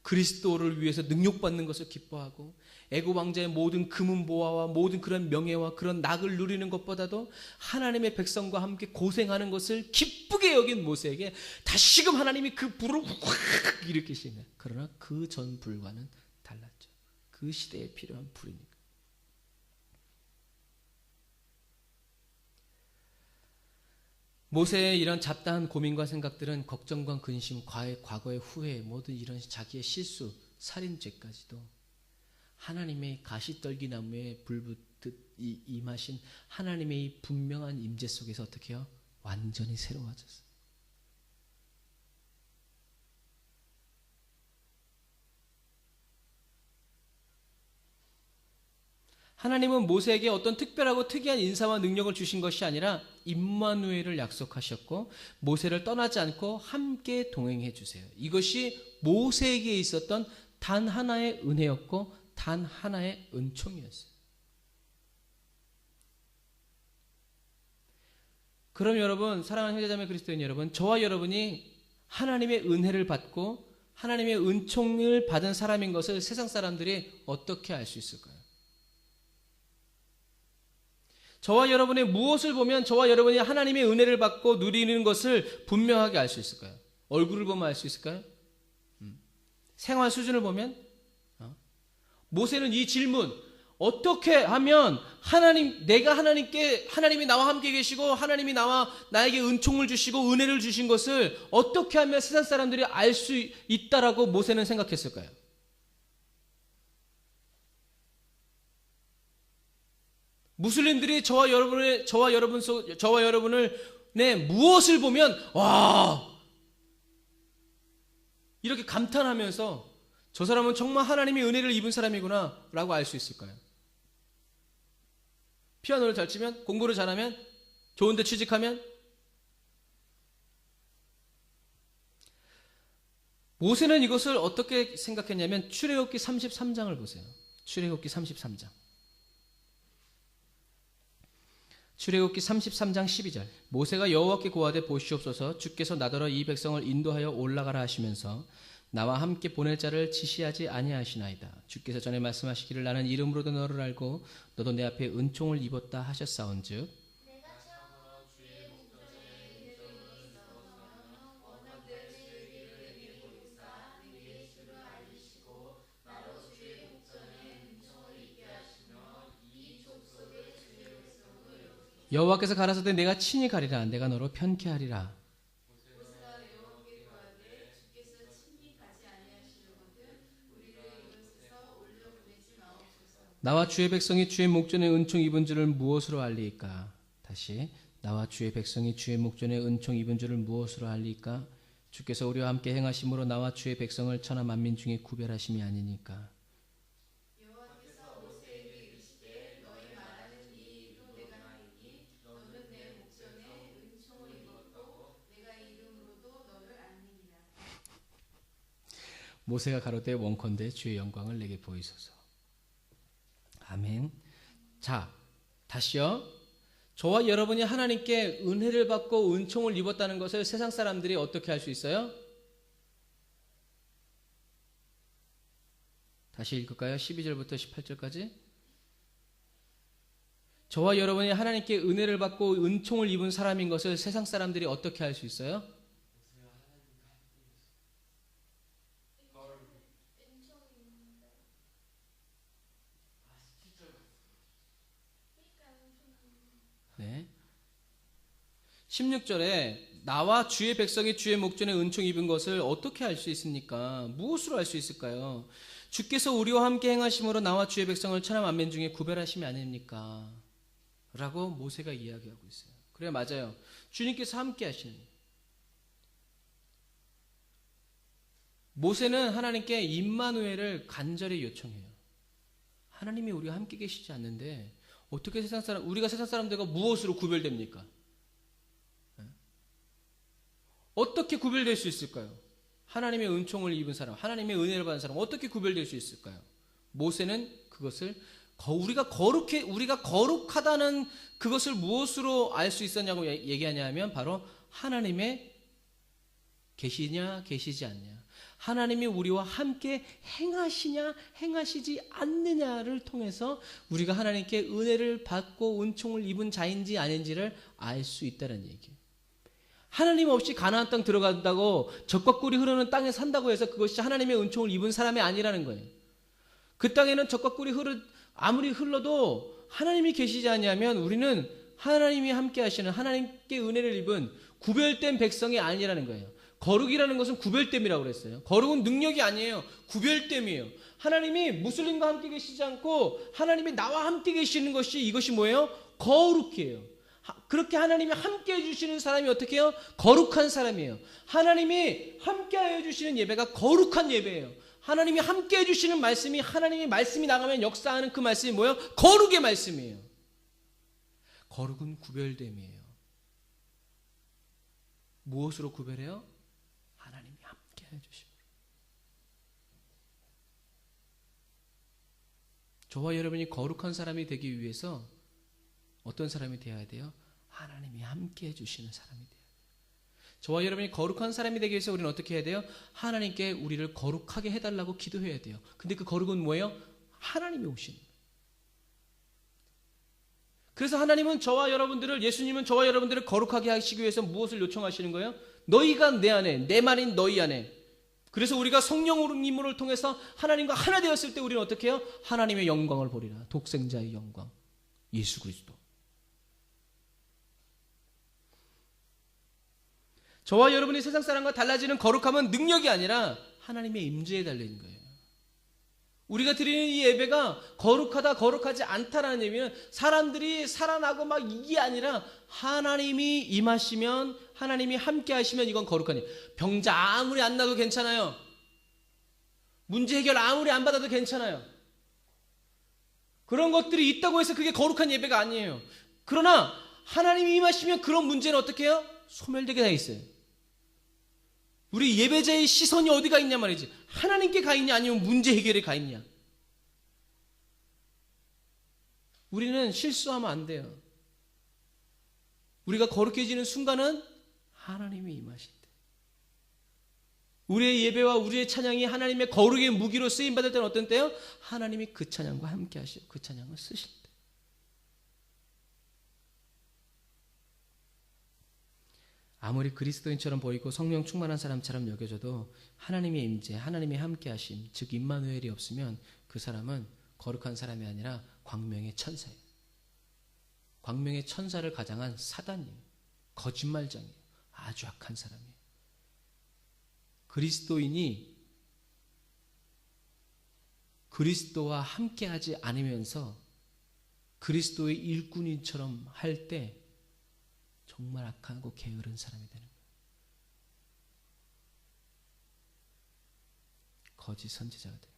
그리스도를 위해서 능욕받는 것을 기뻐하고, 애굽 왕자의 모든 금은 보화와 모든 그런 명예와 그런 낙을 누리는 것보다도 하나님의 백성과 함께 고생하는 것을 기쁘게 여긴 모세에게 다시금 하나님이 그 불을 확 일으키신 거예요. 그러나 그 전 불과는 달랐죠. 그 시대에 필요한 불이니까. 모세의 이런 잡다한 고민과 생각들은 걱정과 근심, 과거의 후회, 모든 이런 자기의 실수, 살인죄까지도 하나님의 가시떨기나무에 불붙듯 임하신 하나님의 이 분명한 임재 속에서 어떻게 해요? 완전히 새로워졌어요. 하나님은 모세에게 어떤 특별하고 특이한 인사와 능력을 주신 것이 아니라 임마누엘을 약속하셨고 모세를 떠나지 않고 함께 동행해 주세요. 이것이 모세에게 있었던 단 하나의 은혜였고 단 하나의 은총이었어요. 그럼 여러분, 사랑하는 형제자매 그리스도인 여러분, 저와 여러분이 하나님의 은혜를 받고 하나님의 은총을 받은 사람인 것을 세상 사람들이 어떻게 알 수 있을까요? 저와 여러분의 무엇을 보면 저와 여러분이 하나님의 은혜를 받고 누리는 것을 분명하게 알 수 있을까요? 얼굴을 보면 알 수 있을까요? 생활 수준을 보면? 모세는 이 질문, 어떻게 하면 하나님이 나와 함께 계시고 하나님이 나에게 은총을 주시고 은혜를 주신 것을 어떻게 하면 세상 사람들이 알 수 있다라고 모세는 생각했을까요? 무슬림들이 저와 여러분을 무엇을 보면 와 이렇게 감탄하면서 저 사람은 정말 하나님의 은혜를 입은 사람이구나 라고 알 수 있을까요? 피아노를 잘 치면, 공부를 잘하면, 좋은 데 취직하면? 모세는 이것을 어떻게 생각했냐면 출애굽기 33장을 보세요. 출애굽기 33장. 출애굽기 33장 12절. 모세가 여호와께 고하되 보시옵소서 주께서 나더러 이 백성을 인도하여 올라가라 하시면서 나와 함께 보낼 자를 지시하지 아니하시나이다. 주께서 전에 말씀하시기를 나는 이름으로도 너를 알고 너도 내 앞에 은총을 입었다 하셨사온즉 내가 처음으로 주의 목전에 은혜를 입었으며 원하되 주의 길을 내리고사 내게 주를 알리시고 나로 주의 목전에 은총을 입게 하시며 이 족속의 주의 백성을 여호와께서 가라사대 내가 친히 가리라 내가 너로 편케 하리라. 모세가 여호와께 구하되 주께서 친히 가지 아니하시려거든 우리를 이곳에서 올려 보내지 마옵소서. 나와 주의 백성이 주의 목전에 은총 입은 줄을 무엇으로 알리까? 다시 나와 주의 백성이 주의 목전에 은총 입은 줄을 무엇으로 알리까? 주께서 우리와 함께 행하심으로 나와 주의 백성을 천하 만민 중에 구별하심이 아니니까. 여호와께서 모세에게 이르시되 너희 말하는 이 일로 내가 하리니 너는 내 목전에 은총을 입었고 내가 이름으로도 너를 알리니라. 모세가 가로되 원컨대 주의 영광을 내게 보이소서. 아멘. 자, 다시요. 저와 여러분이 하나님께 은혜를 받고 은총을 입었다는 것을 세상 사람들이 어떻게 할 수 있어요? 다시 읽을까요? 12절부터 18절까지. 저와 여러분이 하나님께 은혜를 받고 은총을 입은 사람인 것을 세상 사람들이 어떻게 할 수 있어요? 네. 16절에 나와 주의 백성이 주의 목전에 은총 입은 것을 어떻게 알 수 있습니까? 무엇으로 알 수 있을까요? 주께서 우리와 함께 행하심으로 나와 주의 백성을 천하 만민 중에 구별하심이 아닙니까? 라고 모세가 이야기하고 있어요. 그래, 맞아요. 주님께서 함께 하시는. 모세는 하나님께 임마누엘을 간절히 요청해요. 하나님이 우리와 함께 계시지 않는데 어떻게 우리가 세상 사람들과 무엇으로 구별됩니까? 어떻게 구별될 수 있을까요? 하나님의 은총을 입은 사람, 하나님의 은혜를 받은 사람, 어떻게 구별될 수 있을까요? 모세는 그것을 우리가 거룩하다는 그것을 무엇으로 알 수 있었냐고 얘기하냐 하면 바로 하나님의 계시냐 계시지 않냐, 하나님이 우리와 함께 행하시냐 행하시지 않느냐를 통해서 우리가 하나님께 은혜를 받고 은총을 입은 자인지 아닌지를 알 수 있다는 얘기예요. 하나님 없이 가나안 땅 들어간다고 젖과 꿀이 흐르는 땅에 산다고 해서 그것이 하나님의 은총을 입은 사람이 아니라는 거예요. 그 땅에는 젖과 꿀이 아무리 흘러도 하나님이 계시지 않냐면 우리는 하나님이 함께 하시는, 하나님께 은혜를 입은 구별된 백성이 아니라는 거예요. 거룩이라는 것은 구별됨이라고 그랬어요. 거룩은 능력이 아니에요. 구별됨이에요. 하나님이 무슬림과 함께 계시지 않고 하나님이 나와 함께 계시는 것이, 이것이 뭐예요? 거룩이에요. 그렇게 하나님이 함께 해주시는 사람이 어떻게 해요? 거룩한 사람이에요. 하나님이 함께 해주시는 예배가 거룩한 예배예요. 하나님이 함께 해주시는 말씀이, 하나님의 말씀이 나가면 역사하는 그 말씀이 뭐예요? 거룩의 말씀이에요. 거룩은 구별됨이에요. 무엇으로 구별해요? 하나님이 함께 해주심으로. 저와 여러분이 거룩한 사람이 되기 위해서 어떤 사람이 되어야 돼요? 하나님이 함께 해주시는 사람이 돼요. 저와 여러분이 거룩한 사람이 되기 위해서 우리는 어떻게 해야 돼요? 하나님께 우리를 거룩하게 해달라고 기도해야 돼요. 근데 그 거룩은 뭐예요? 하나님이 오신. 그래서 하나님은 저와 여러분들을, 예수님은 저와 여러분들을 거룩하게 하시기 위해서 무엇을 요청하시는 거예요? 너희가 내 안에, 내 말인 너희 안에. 그래서 우리가 성령님을 통해서 하나님과 하나 되었을 때 우리는 어떻게 해요? 하나님의 영광을 보리라. 독생자의 영광, 예수 그리스도. 저와 여러분이 세상 사람과 달라지는 거룩함은 능력이 아니라 하나님의 임재에 달린 거예요. 우리가 드리는 이 예배가 거룩하다 거룩하지 않다라는 의미는 사람들이 살아나고 막 이게 아니라 하나님이 임하시면, 하나님이 함께 하시면 이건 거룩한 일. 병자 아무리 안 나도 괜찮아요. 문제 해결 아무리 안 받아도 괜찮아요. 그런 것들이 있다고 해서 그게 거룩한 예배가 아니에요. 그러나 하나님이 임하시면 그런 문제는 어떻게 해요? 소멸되게 돼 있어요. 우리 예배자의 시선이 어디가 있냐 말이지. 하나님께 가 있냐 아니면 문제 해결에 가 있냐. 우리는 실수하면 안 돼요. 우리가 거룩해지는 순간은 하나님이 임하실 때. 우리의 예배와 우리의 찬양이 하나님의 거룩의 무기로 쓰임받을 때는 어떤 때요? 하나님이 그 찬양과 함께 하시고 그 찬양을 쓰실 때. 아무리 그리스도인처럼 보이고 성령 충만한 사람처럼 여겨져도 하나님의 임재, 하나님의 함께 하심, 즉 임마누엘이 없으면 그 사람은 거룩한 사람이 아니라 광명의 천사예요. 광명의 천사를 가장한 사단이에요. 거짓말장이에요. 아주 악한 사람이에요. 그리스도인이 그리스도와 함께하지 않으면서 그리스도의 일꾼인처럼 할 때 정말 악하고 게으른 사람이 되는 거예요. 거짓 선지자가 돼요.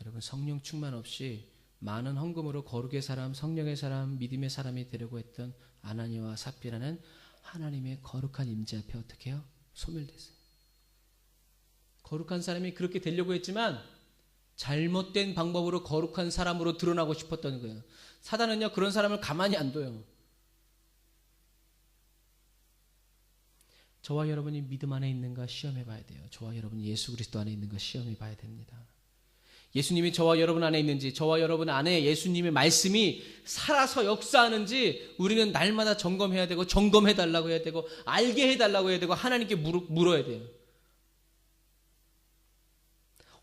여러분, 성령 충만 없이 많은 헌금으로 거룩의 사람, 성령의 사람, 믿음의 사람이 되려고 했던 아나니아와 삽비라는 하나님의 거룩한 임재 앞에 어떻게 해요? 소멸됐어요. 거룩한 사람이 그렇게 되려고 했지만 잘못된 방법으로 거룩한 사람으로 드러나고 싶었던 거예요. 사단은요, 그런 사람을 가만히 안 둬요. 저와 여러분이 믿음 안에 있는가 시험해 봐야 돼요. 저와 여러분이 예수 그리스도 안에 있는가 시험해 봐야 됩니다. 예수님이 저와 여러분 안에 있는지, 저와 여러분 안에 예수님의 말씀이 살아서 역사하는지 우리는 날마다 점검해야 되고, 점검해 달라고 해야 되고, 알게 해 달라고 해야 되고, 하나님께 물어야 돼요.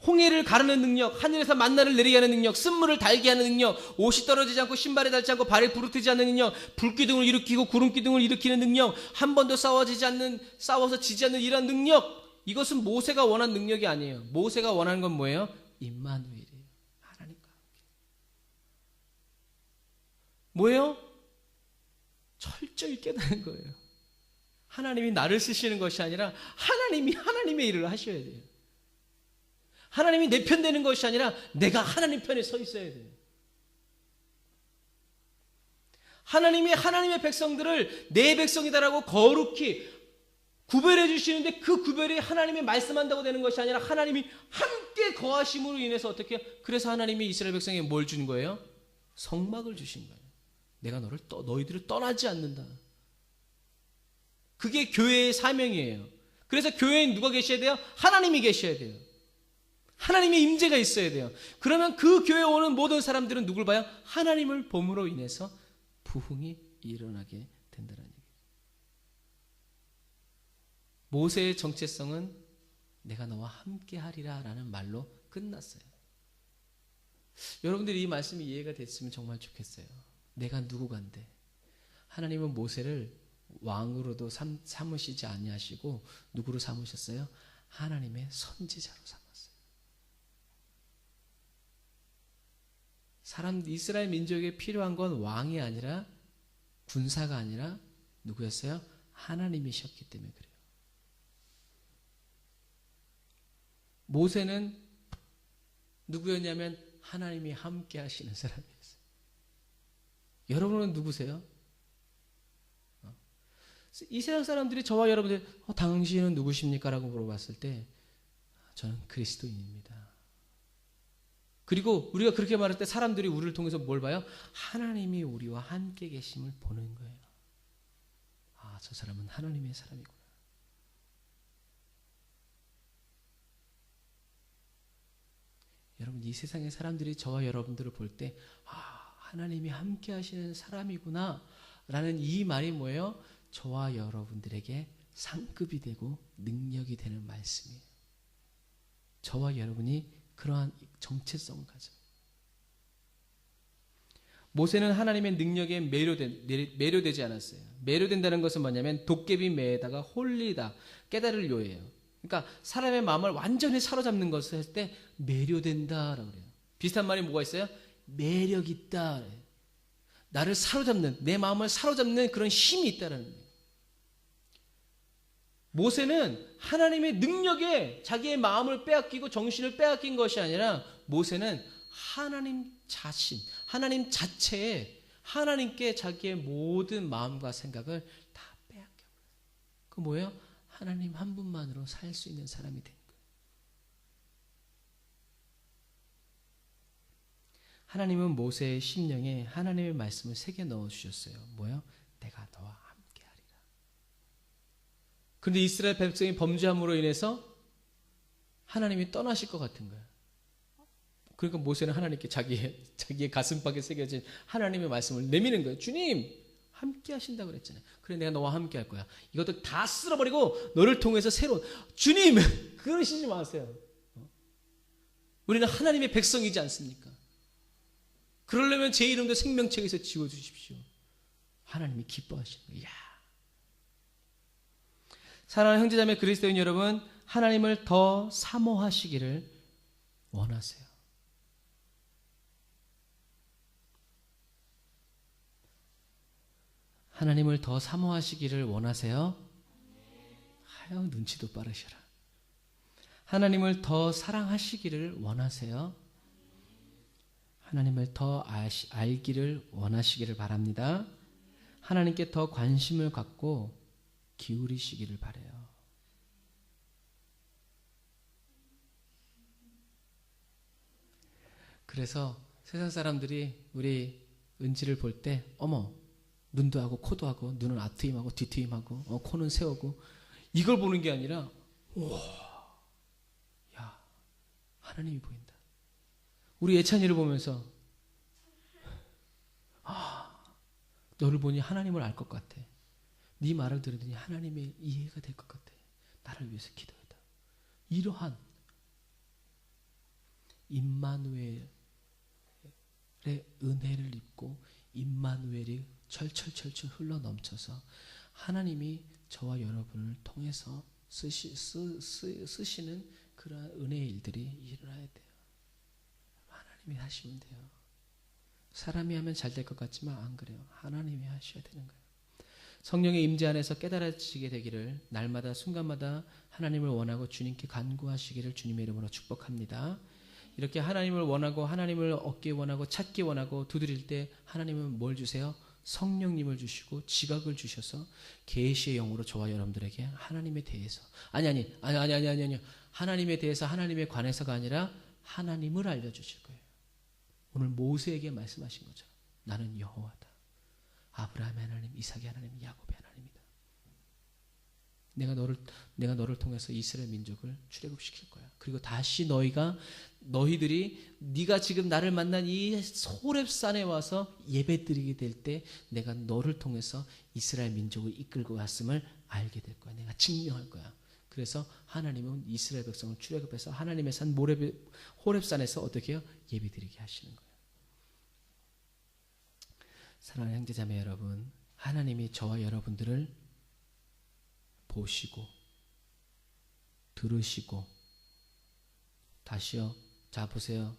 홍해를 가르는 능력, 하늘에서 만나를 내리게 하는 능력, 쓴물을 달게 하는 능력, 옷이 떨어지지 않고 신발에 닿지 않고 발에 부르트지 않는 능력, 불기둥을 일으키고 구름기둥을 일으키는 능력, 한 번도 싸워서 지지 않는 이런 능력, 이것은 모세가 원한 능력이 아니에요. 모세가 원하는 건 뭐예요? 임마누엘이에요. 하나님과 함께. 뭐예요? 철저히 깨닫는 거예요. 하나님이 나를 쓰시는 것이 아니라 하나님이 하나님의 일을 하셔야 돼요. 하나님이 내 편 되는 것이 아니라 내가 하나님 편에 서 있어야 돼요. 하나님이 하나님의 백성들을 내 백성이다라고 거룩히 구별해 주시는데 그 구별이 하나님이 말씀한다고 되는 것이 아니라 하나님이 함께 거하심으로 인해서 어떻게 해요? 그래서 하나님이 이스라엘 백성에게 뭘 주는 거예요? 성막을 주신 거예요. 내가 너희들을 떠나지 않는다. 그게 교회의 사명이에요. 그래서 교회에 누가 계셔야 돼요? 하나님이 계셔야 돼요. 하나님의 임재가 있어야 돼요. 그러면 그 교회에 오는 모든 사람들은 누굴 봐요? 하나님을 봄으로 인해서 부흥이 일어나게 된다는 얘기예요. 모세의 정체성은 내가 너와 함께 하리라 라는 말로 끝났어요. 여러분들이 이 말씀이 이해가 됐으면 정말 좋겠어요. 내가 누구간데 하나님은 모세를 왕으로도 삼으시지 아니하시고 누구로 삼으셨어요? 하나님의 선지자로 삼았어요. 이스라엘 민족에 필요한 건 왕이 아니라 군사가 아니라 누구였어요? 하나님이셨기 때문에 그래요. 모세는 누구였냐면 하나님이 함께 하시는 사람이었어요. 여러분은 누구세요? 이 세상 사람들이 저와 여러분들 당신은 누구십니까? 라고 물어봤을 때 저는 그리스도인입니다. 그리고 우리가 그렇게 말할 때 사람들이 우리를 통해서 뭘 봐요? 하나님이 우리와 함께 계심을 보는 거예요. 아, 저 사람은 하나님의 사람이구나. 여러분, 이 세상의 사람들이 저와 여러분들을 볼 때 하나님이 함께 하시는 사람이구나 라는 이 말이 뭐예요? 저와 여러분들에게 상급이 되고 능력이 되는 말씀이에요. 저와 여러분이 그러한 정체성을 가져. 모세는 하나님의 능력에 매료되지 않았어요. 매료된다는 것은 뭐냐면 도깨비 매에다가 홀리다, 깨달을 요예요. 그러니까 사람의 마음을 완전히 사로잡는 것을 할 때 매료된다라고 그래요. 비슷한 말이 뭐가 있어요? 매력 있다. 나를 사로잡는, 내 마음을 사로잡는 그런 힘이 있다라는 거예요. 모세는 하나님의 능력에 자기의 마음을 빼앗기고 정신을 빼앗긴 것이 아니라 모세는 하나님 자신, 하나님 자체에 하나님께 자기의 모든 마음과 생각을 다 빼앗겨버려요. 그 뭐예요? 하나님 한 분만으로 살 수 있는 사람이 된 거예요. 하나님은 모세의 심령에 하나님의 말씀을 새겨 넣어 주셨어요. 뭐요? 내가 너와 함께하리라. 그런데 이스라엘 백성이 범죄함으로 인해서 하나님이 떠나실 것 같은 거예요. 그러니까 모세는 하나님께 자기의 가슴팍에 새겨진 하나님의 말씀을 내미는 거예요. 주님, 함께 하신다고 그랬잖아요. 그래, 내가 너와 함께 할 거야. 이것도 다 쓸어버리고 너를 통해서 새로운, 주님, 그러시지 마세요. 우리는 하나님의 백성이지 않습니까? 그러려면 제 이름도 생명책에서 지워주십시오. 하나님이 기뻐하시는 거예요. 이야. 사랑하는 형제자매 그리스도인 여러분, 하나님을 더 사모하시기를 원하세요. 하나님을 더 사모하시기를 원하세요? 하여 눈치도 빠르셔라. 하나님을 더 사랑하시기를 원하세요? 하나님을 더 알기를 원하시기를 바랍니다. 하나님께 더 관심을 갖고 기울이시기를 바라요. 그래서 세상 사람들이 우리 은지를 볼 때 어머, 눈도 하고 코도 하고 눈은 앞트임하고 뒤트임하고 코는 세우고 이걸 보는 게 아니라 우와, 야, 하나님이 보인다. 우리 예찬이를 보면서 너를 보니 하나님을 알 것 같아. 네 말을 들으더니 하나님의 이해가 될 것 같아. 나를 위해서 기도해다. 이러한 임마누엘의 은혜를 입고 임마누엘이 철철철철 흘러넘쳐서 하나님이 저와 여러분을 통해서 쓰시는 그러한 은혜의 일들이 일어나야 돼요. 하나님이 하시면 돼요. 사람이 하면 잘 될 것 같지만 안 그래요. 하나님이 하셔야 되는 거예요. 성령의 임재 안에서 깨달아지게 되기를, 날마다 순간마다 하나님을 원하고 주님께 간구하시기를 주님의 이름으로 축복합니다. 이렇게 하나님을 원하고 하나님을 얻기 원하고 찾기 원하고 두드릴 때 하나님은 뭘 주세요? 성령님을 주시고 지각을 주셔서 계시의 영으로 저와 여러분들에게 하나님에 대해서 아니 하나님에 대해서 하나님에 관해서가 아니라 하나님을 알려주실 거예요. 오늘 모세에게 말씀하신 것처럼 나는 여호와다. 아브라함의 하나님, 이삭의 하나님, 야곱의 하나님이다. 내가 너를 통해서 이스라엘 민족을 출애굽시킬 거야. 그리고 다시 너희들이 네가 지금 나를 만난 이 호렙산에 와서 예배드리게 될 때 내가 너를 통해서 이스라엘 민족을 이끌고 갔음을 알게 될 거야. 내가 증명할 거야. 그래서 하나님은 이스라엘 백성을 출애굽해서 하나님의 산 호렙산에서 어떻게 해요? 예배드리게 하시는 거예요. 사랑하는 형제자매 여러분, 하나님이 저와 여러분들을 보시고 들으시고 다시요. 자 보세요.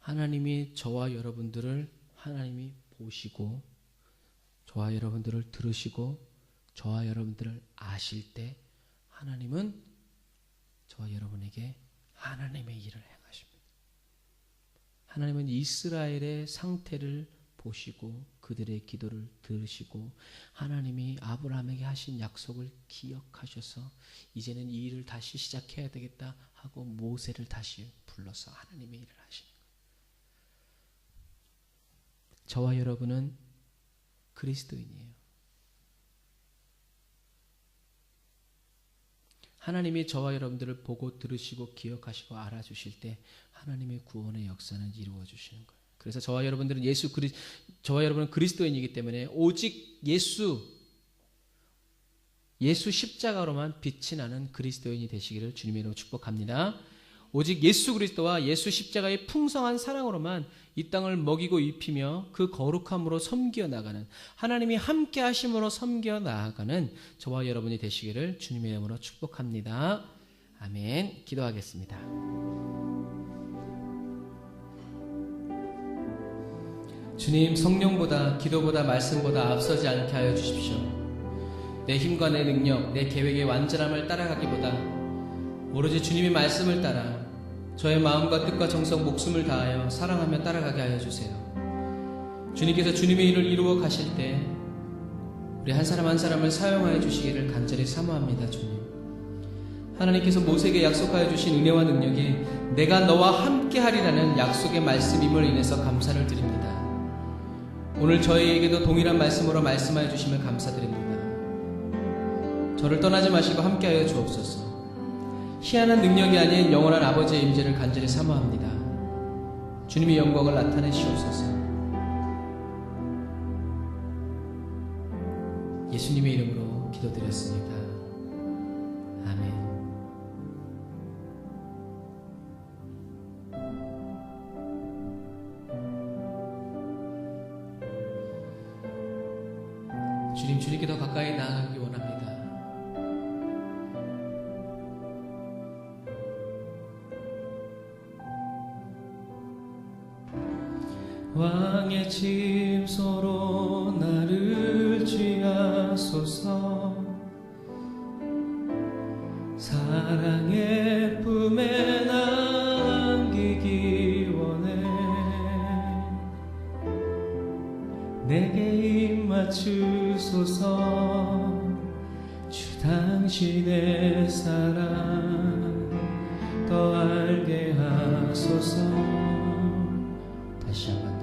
하나님이 저와 여러분들을 하나님이 보시고 저와 여러분들을 들으시고 저와 여러분들을 아실 때 하나님은 저와 여러분에게 하나님의 일을 행하십니다. 하나님은 이스라엘의 상태를 보시고 그들의 기도를 들으시고 하나님이 아브라함에게 하신 약속을 기억하셔서 이제는 이 일을 다시 시작해야 되겠다 하고 모세를 다시 불러서 하나님의 일을 하시는 거예요. 저와 여러분은 그리스도인이에요. 하나님이 저와 여러분들을 보고 들으시고 기억하시고 알아주실 때 하나님의 구원의 역사는 이루어 주시는 거예요. 그래서 저와 여러분은 그리스도인이기 때문에 오직 예수 십자가로만 빛이 나는 그리스도인이 되시기를 주님의 이름으로 축복합니다. 오직 예수 그리스도와 예수 십자가의 풍성한 사랑으로만 이 땅을 먹이고 입히며 그 거룩함으로 섬겨 나가는, 하나님이 함께 하심으로 섬겨 나아가는 저와 여러분이 되시기를 주님의 이름으로 축복합니다. 아멘. 기도하겠습니다. 주님, 성령보다 기도보다 말씀보다 앞서지 않게 하여 주십시오. 내 힘과 내 능력, 내 계획의 완전함을 따라가기보다 오로지 주님의 말씀을 따라 저의 마음과 뜻과 정성, 목숨을 다하여 사랑하며 따라가게 하여 주세요. 주님께서 주님의 일을 이루어 가실 때 우리 한 사람 한 사람을 사용하여 주시기를 간절히 사모합니다. 주님, 하나님께서 모세에게 약속하여 주신 은혜와 능력이 내가 너와 함께 하리라는 약속의 말씀임을 인해서 감사를 드립니다. 오늘 저희에게도 동일한 말씀으로 말씀하여 주시면 감사드립니다. 저를 떠나지 마시고 함께하여 주옵소서. 희한한 능력이 아닌 영원한 아버지의 임재를 간절히 사모합니다. 주님의 영광을 나타내시옵소서. 예수님의 이름으로 기도드렸습니다. 아멘. 주님, 주님께 더 가까이 나아가기 원합니다. 왕의 침소로 나를 취하소서. 사랑의 품에 남기기 원해. 내게 입 맞추소서. 주 당신의 사랑 더 알게 하소서. 다시 한번 더.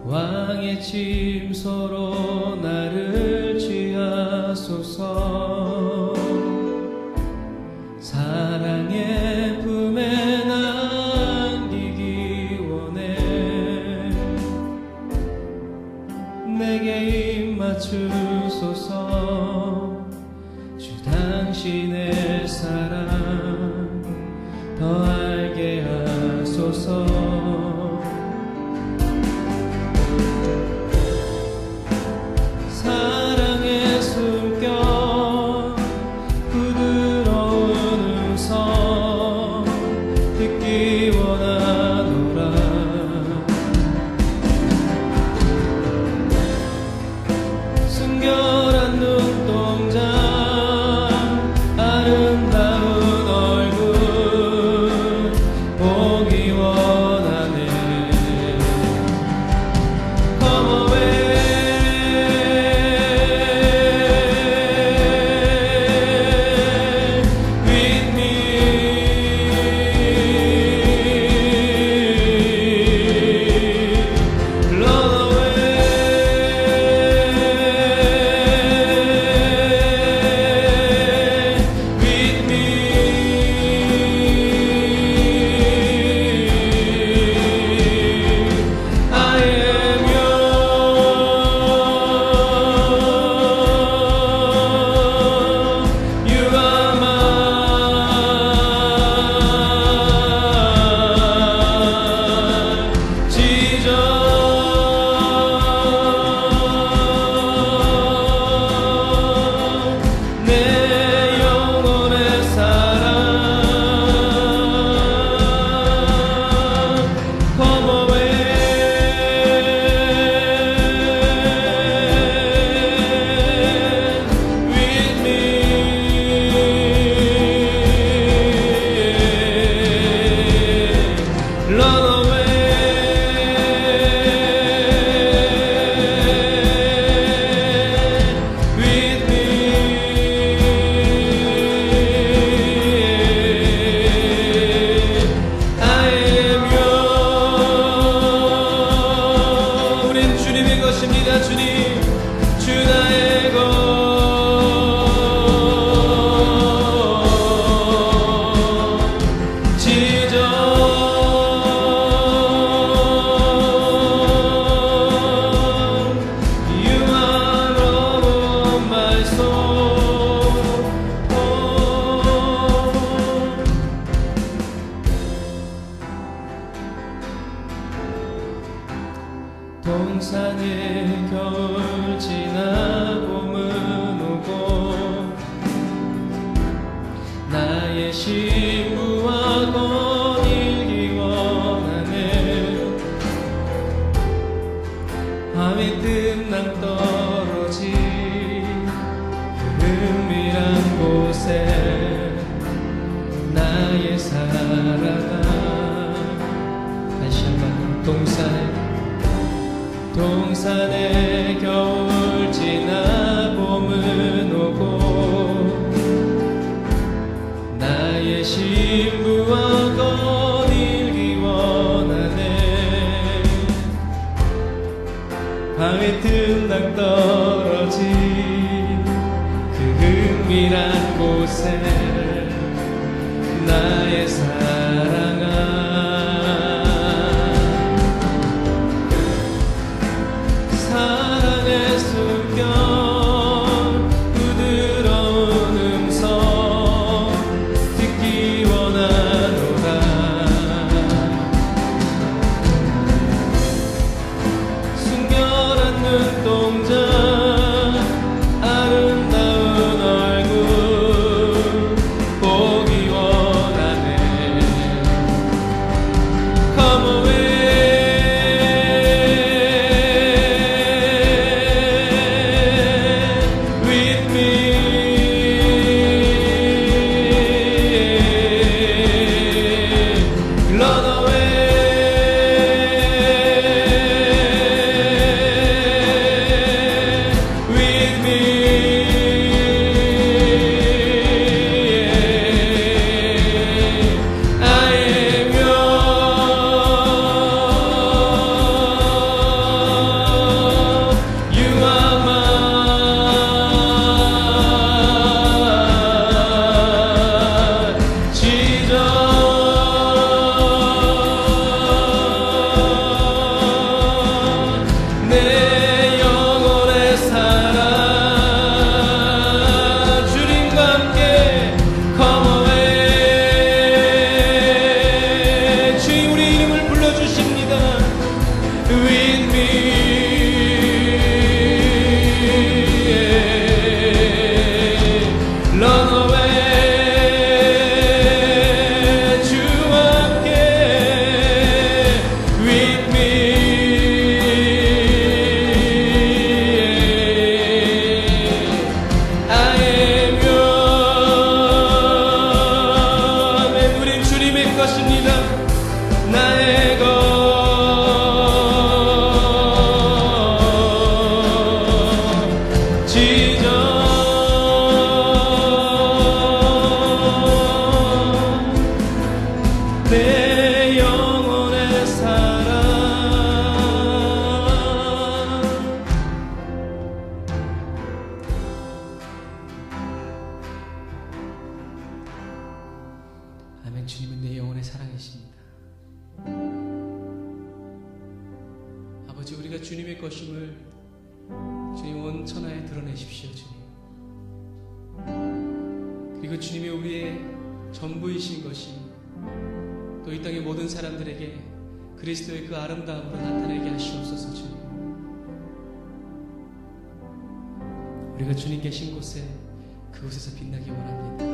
왕의 침소로 나를 취하소서. 사랑의 품에 남기기 원해. 내게 입 맞추소서. 주 당신의 사랑 더 알게 하소서. 사랑의 숨결 부드러운 음성 듣기 원하노라. 순결한 눈동자 아름다운 얼굴 보기 원하네. Come away with me. Run away with me. I am yours. You are mine. Jesus, 내 영혼의 사랑. Come away with me. Run away with me. I am yours. 우린 주님의 것입니다. 주님, 주 나의 것. Jesus, you are all of my soul. 동산의 겨울 지나 봄은 오고 나의 신부와 거닐기 원하네. 밤의 뜬낭 떨어진 은밀한 곳에 나의 사랑아. 다시 한번. 동산의 겨울 지나 봄은 오고 낭 떨어진 그 은밀한 곳에 나의 사랑아 사랑의 숨결 부드러운 음성 듣기 원하노라 순결한 눈동자 아름다운 얼굴 보기 원하네 Come away with me Run away with me I am yours You are mine Jesus 내 영혼의 사랑 주님과 함께 Come away 주님 우리 이름을 불러주십니다 With me Run away 주와 함께 With me I am yours 내 우린 주님의 것입니다 나의 것 지저 내 영혼의 사랑 아멘. 주님은 내 영혼의 사랑이십니다. 아버지 우리가 주님의 것임을 주님 온 천하에 드러내십시오 주님. 그리고 주님이 우리의 전부이신 것이 또 이 땅의 모든 사람들에게 그리스도의 그 아름다움으로 나타내게 하시옵소서 주님. 우리가 주님 계신 곳에 그곳에서 빛나기 원합니다.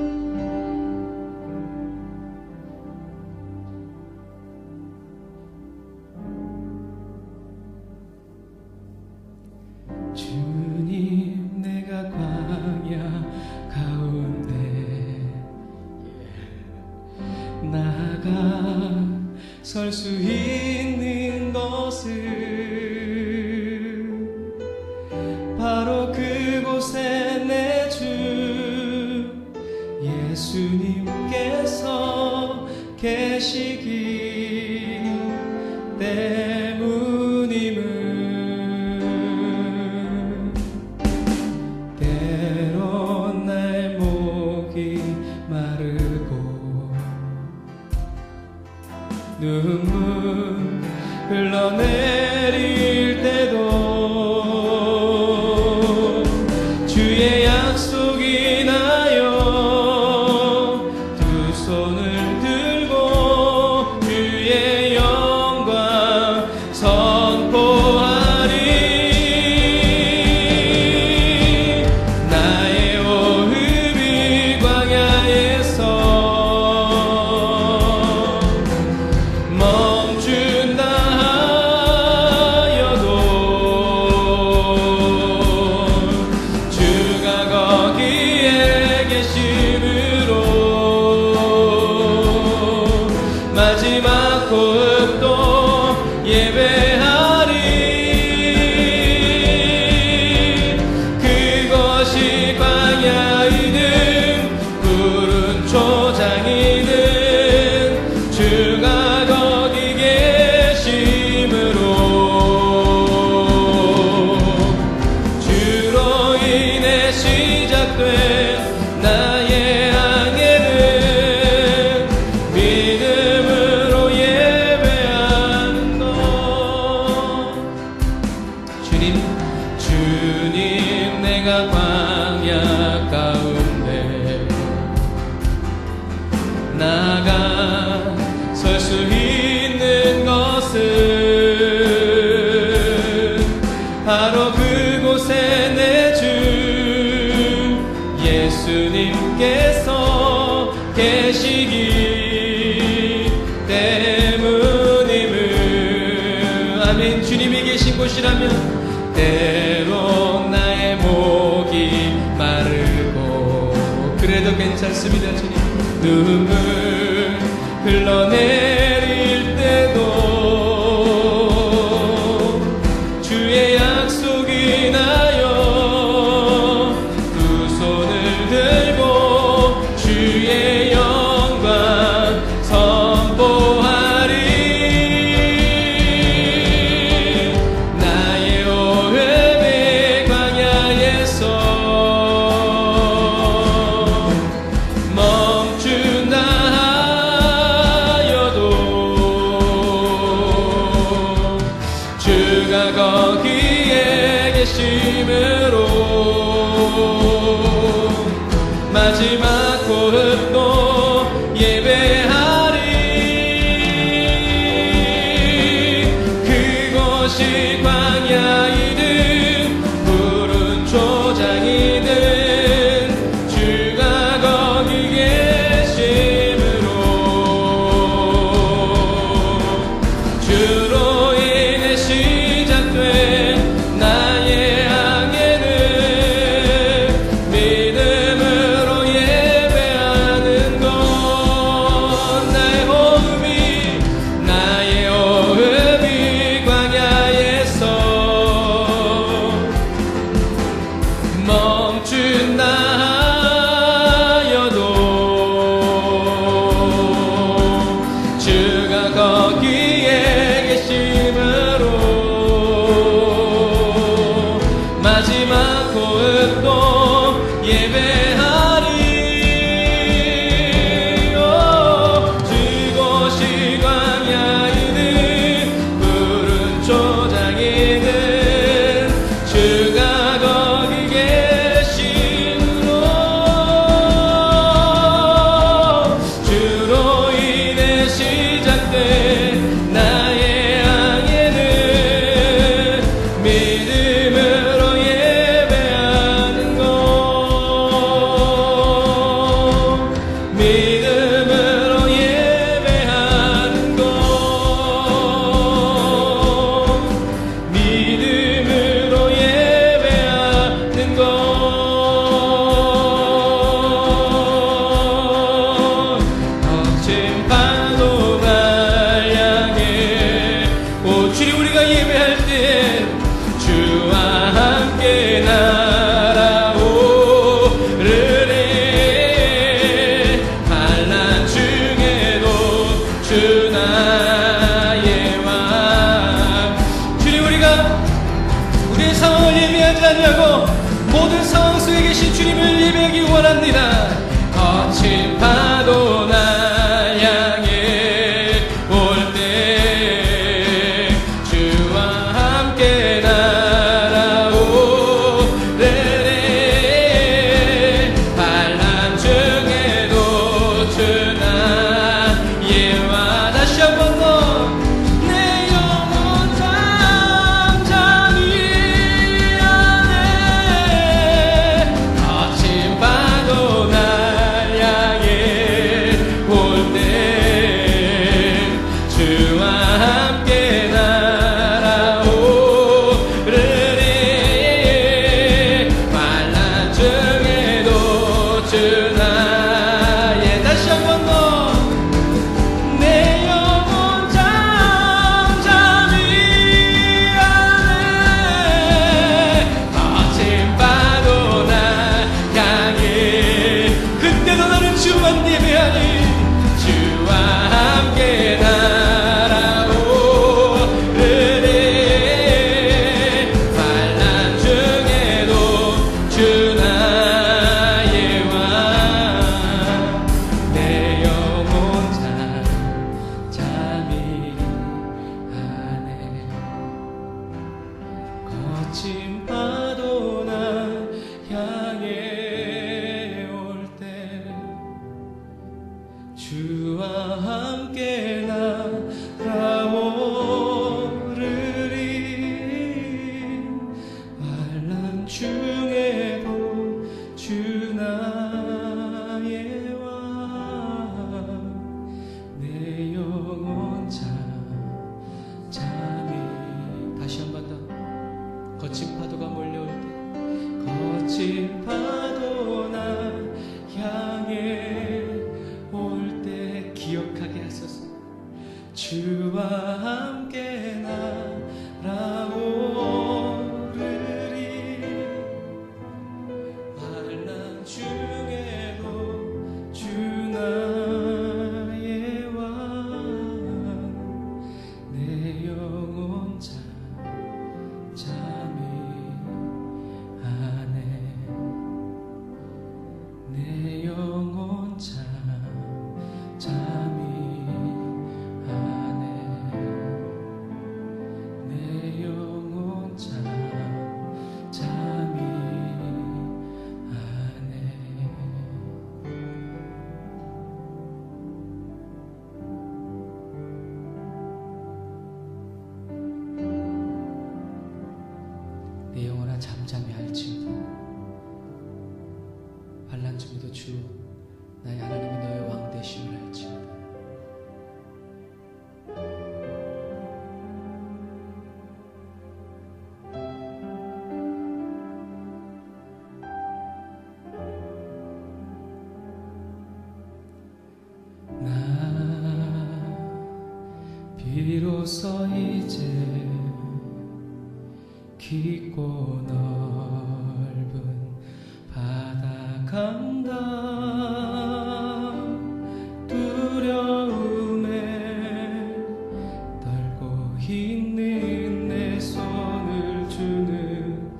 주님 내가 광야 가운데 나가 설 수 있는 것은 바로 그곳에 내 주 예수님께서 계시기 때문임을 때론 나의 목이 마르고 눈물 흘러내릴 때도 주의 약속이 나여 두 손을 들고 주의 영광 선포하리 나의 호흡이 광야에서 멈춘다 하여도 곳이라면 때론 나의 목이 마르고 그래도 괜찮습니다. 주님 눈물 흘러내릴 때도 주의 약속이 나여 두 손을 들고 주의 영광 선포하리. 나의 오름의 광야에서 멈춘다 하여도 주가 거기에 계심으로 마지막 호흡도 예배하리. 그곳이 광야이든 푸른 초장이든 주가 거기 계심으로 주로 인해 시작된 나의 항해는 믿음으로 예배하는 것. 나의 호흡이 광야에서 멈춘다 하여도 주가 거기에 계심으로 마지막 호흡도 예배하리. 그곳이 광야이든 푸른 초장이든 주가 거기 계심으로 주로 인해 시작된 나의 항해는 믿음으로 예배하는 것. 믿음으로 예배하는 것. 믿음으로 예배하는 것. 거친 파도가 향해 오 주님 우리가 예배할 때 주와 함께 날아오르리. 환난 중에도 주 나의 왕. 주님 우리가 우리의 상황을 예배하지 않냐고 모든 상황 속에 계신 주님을 예배하기 원합니다. 거친 파도 날 향해 올 때 주와 함께 날아오르리. 환난 중에도 주 나의 왕. 다시 한번 더 내 영혼 잠잠히 안에 거친 파도 날 향해 올 때 주와 함께 날아오르리. 환난 중에도 주 나의 다시 한번 더 내 영혼 잠잠히 안에 거친 파도 날 향해 그때도 너는 주만 예배하니 주와 함께 날아오르리. 환난 중에도 주 나의 왕. 내 영혼 잠잠히 하네. 거친 파도 날 향해 올 때 주와 함께 날아오르리. 환난 중에도 주 나의 왕. 내 영혼 잠잠히 다시 한 번 더 함께 날아오르리 환난 중에도 주 나의 왕 내 영혼 잠잠히 하네 내 영혼 잠잠히 하네 내 영혼 잠잠히 하네 내 영혼아 잠잠히 할지어다 환난 중에도 주 나의 하나님이 너의 왕 되심을 알지어다 나 비로소 이제 깊고 넓은 바다 간다 두려움에 떨고 있는 내 손을 주는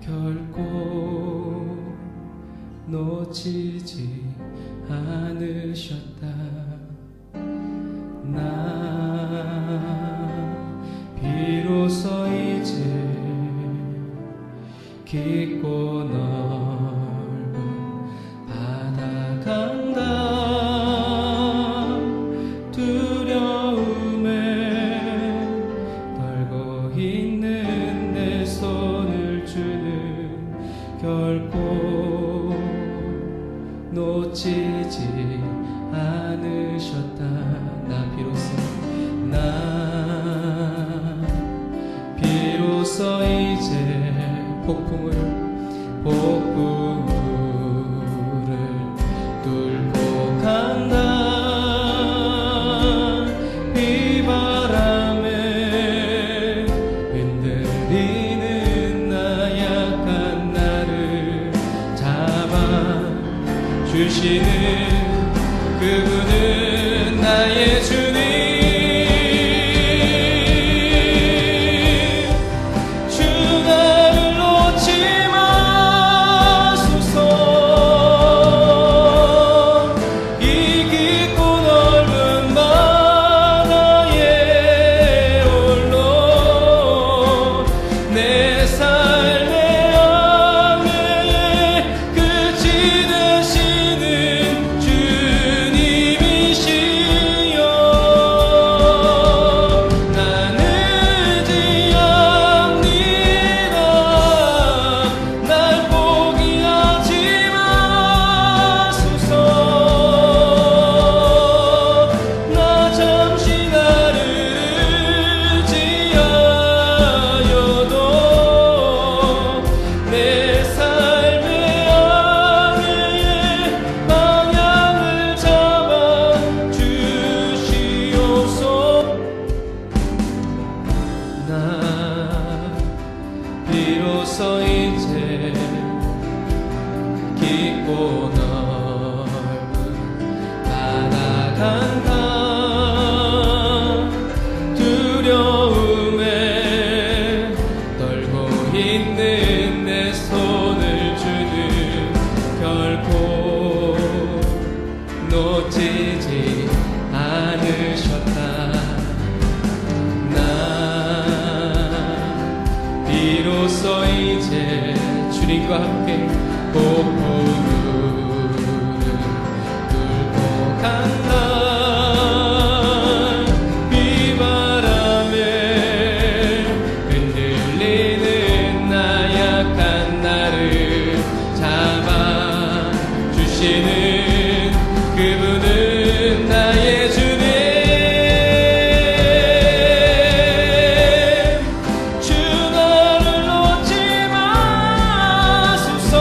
결코 놓치지 않으셨다 나 비로소 이제 깊고 넓은 바다 간다 두려움에 떨고 있는 내 손을 주는 결코 놓치지 않으셨다 나 비로소 이제 폭풍을 뚫고 간다 비바람에 흔들리는 나 약한 나를 잡아주시는 그분은 나의 주님 비로소 이제 깊고 넓은 바다 간다 두려움에 떨고 있는 내 손을 주는 결코 놓치지 않으셨다 비로소 이제 주님과 함께 폭풍을 뚫고 간다 비바람에 흔들리는 나 약한 나를 잡아주시는 그분은 나의 주님 주 나를 놓지 마소서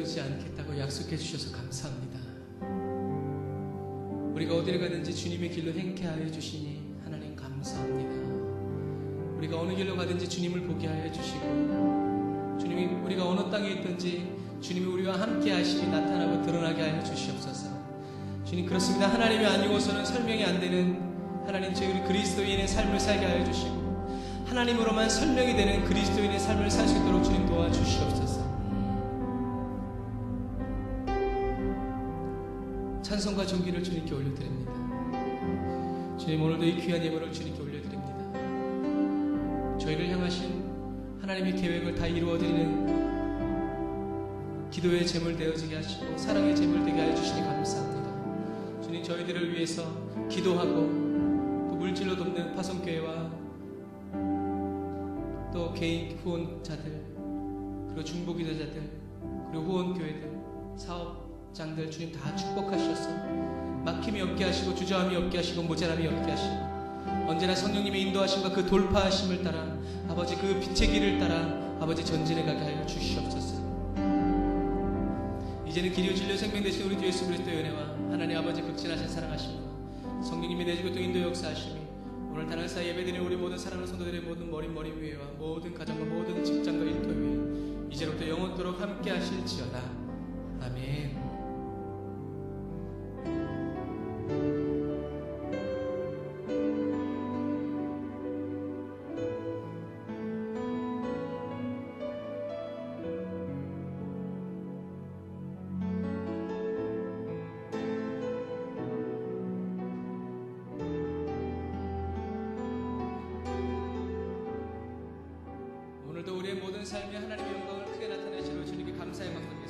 버리지 않겠다고 약속해 주셔서 감사합니다. 우리가 어디를 가든지 주님의 길로 행케 하여 주시니 하나님 감사합니다. 우리가 어느 길로 가든지 주님을 보게 하여 주시고, 주님이 우리가 어느 땅에 있든지 주님이 우리와 함께 하심이 나타나고 드러나게 하여 주시옵소서. 주님, 그렇습니다. 하나님이 아니고서는 설명이 안 되는 하나님, 저희 우리 그리스도인의 삶을 살게 하여 주시고, 하나님으로만 설명이 되는 그리스도인의 삶을 살 수 있도록 주님 도와주시옵소서. 찬송과 존귀를 주님께 올려드립니다. 주님, 오늘도 이 귀한 예물을 주님께 올려드립니다. 저희를 향하신 하나님의 계획을 다 이루어드리는 기도의 제물 되어지게 하시고 사랑의 제물 되게 하여 주시니 감사합니다. 주님, 저희들을 위해서 기도하고 또 물질로 돕는 파송교회와 또 개인 후원자들, 그리고 중보기도자들, 그리고 후원교회들, 사업장들 주님 다 축복하셔서 막힘이 없게 하시고 주저함이 없게 하시고 모자람이 없게 하시고 언제나 성령님의 인도하심과 그 돌파하심을 따라 아버지 그 빛의 길을 따라 아버지 전진해 가게 하여 주시옵소서. 이제는 길이요 진리요 생명 되신 우리 주 예수 그리스도의 은혜와 하나님 아버지 극진하신 사랑하심과 성령님이 내주고 또 인도 역사하심이 오늘 단할사 예배드리는 우리 모든 사랑하는 성도들의 모든 머리 위에와 모든 가정과 모든 직장과 일터 위에 이제로부터 영원토록 함께 하실지어다. 아멘. 오늘도 우리의 모든 삶에 하나님의 영광을 크게 나타내시고 주님께 감사의 마음을